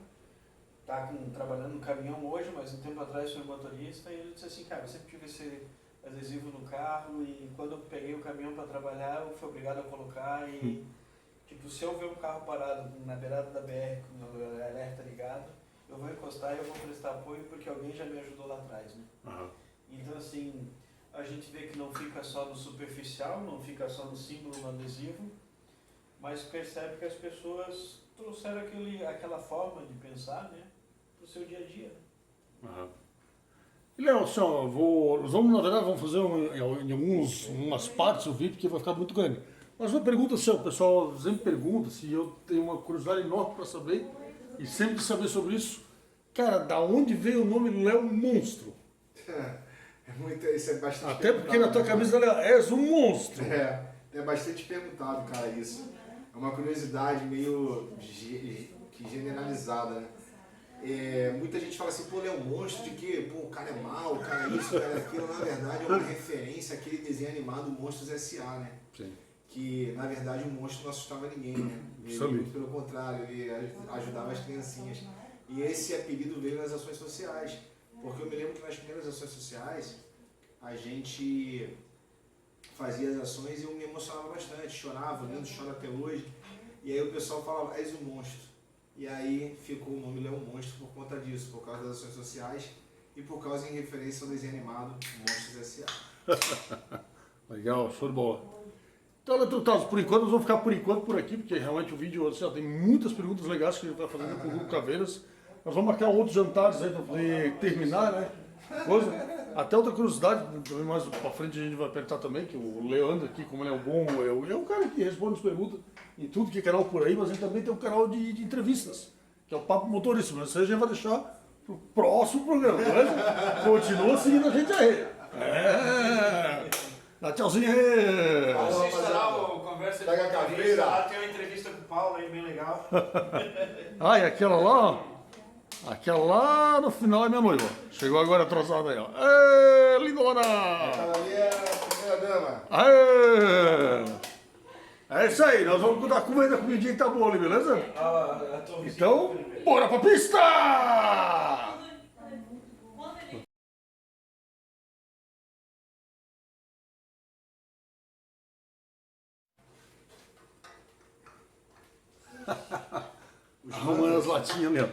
está trabalhando no caminhão hoje, mas um tempo atrás foi motorista, e ele disse assim, cara, eu sempre tive esse adesivo no carro, e quando eu peguei o caminhão para trabalhar, eu fui obrigado a colocar, e tipo, se eu ver um carro parado na beirada da BR com o alerta ligado, eu vou encostar e eu vou prestar apoio porque alguém já me ajudou lá atrás, né? Aham. Então, assim, a gente vê que não fica só no superficial, não fica só no símbolo, no adesivo, mas percebe que as pessoas trouxeram aquela forma de pensar, né, para o seu dia a dia. Né? Aham. E Léo, assim, ó, nós vamos, na verdade, vamos fazer em algumas partes o vídeo, porque vai ficar muito grande. Mas uma pergunta assim, ó, o pessoal sempre pergunta, se eu tenho uma curiosidade enorme para saber, e sempre saber sobre isso. Cara, da onde veio o nome Léo Monstro? Isso é bastante Até porque na tua camisa, Léo, és um monstro. É bastante perguntado, cara, isso. É uma curiosidade meio que generalizada, né? Muita gente fala assim, pô, ele é um monstro de quê? Pô, o cara é mau, o cara é isso, o cara é aquilo. Na verdade, é uma referência àquele desenho animado Monstros S.A., né? Sim. Que, na verdade, o monstro não assustava ninguém, né? Ele, muito pelo contrário, ele ajudava as criancinhas. E esse apelido veio nas ações sociais. Porque eu me lembro que nas primeiras ações sociais, a gente fazia as ações e eu me emocionava bastante, chorava, lembro, choro até hoje. E aí o pessoal falava, és um monstro. E aí ficou o nome Léo Monstro por conta disso, por causa das ações sociais e por causa em referência ao desenho animado Monstros S.A. Legal, show de bola. Então, Letrutados, por enquanto, nós vamos ficar por aqui, porque realmente o vídeo assim, ó, tem muitas perguntas legais que a gente está fazendo com o Grupo Caveiras. Nós vamos marcar outros jantares aí para poder terminar, né? Coisa. Até outra curiosidade, mais para frente a gente vai apertar também, que o Leandro aqui, como ele é um bom, é um cara que responde as perguntas em tudo que é canal por aí, mas ele também tem um canal de entrevistas, que é o Papo Motorista, mas isso a gente vai deixar pro próximo programa, beleza? Continua seguindo a gente aí. Dá tchauzinho aí. Assista lá o Conversa de Pega a caveira. Lá tem uma entrevista com o Paulo aí, bem legal. Ah, e aquela lá, ó. Aquela lá no final é minha noiva. Chegou agora atrasada aí, ó. Ê, lindona! Aquela ali é a primeira dama. Aê! É isso aí, nós vamos dar comida, comidinha que tá boa ali, beleza? Então, bora pra pista! Arrumando as latinhas mesmo.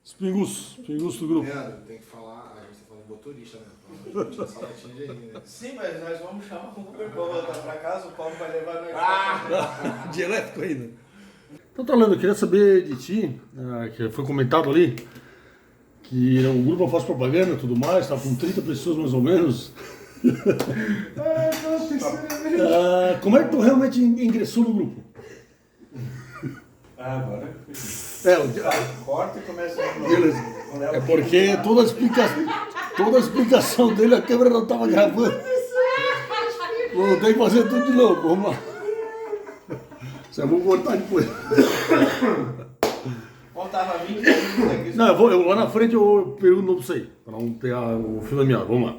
Os pingus do grupo. Leandro, tem que falar, a gente tá falando de motorista, né? Então, a gente essa latinha de aí, né? Sim, mas nós vamos chamar o Uber para voltar para casa, o Paulo vai levar nós. De elétrico ainda. Então, Orlando, eu queria saber de ti, que foi comentado ali, que o grupo faz propaganda e tudo mais, tá com 30 pessoas mais ou menos. Como é que tu realmente ingressou no grupo? Agora. Corta e começa a Beleza. É porque toda a explicação dele, a câmera não estava gravando. Vou ter que fazer tudo de novo, vamos lá. Só vou cortar depois. Faltava 20 minutos aqui. Não, eu lá na frente eu pergunto pra você, para não ter o fio da meada. Vamos lá.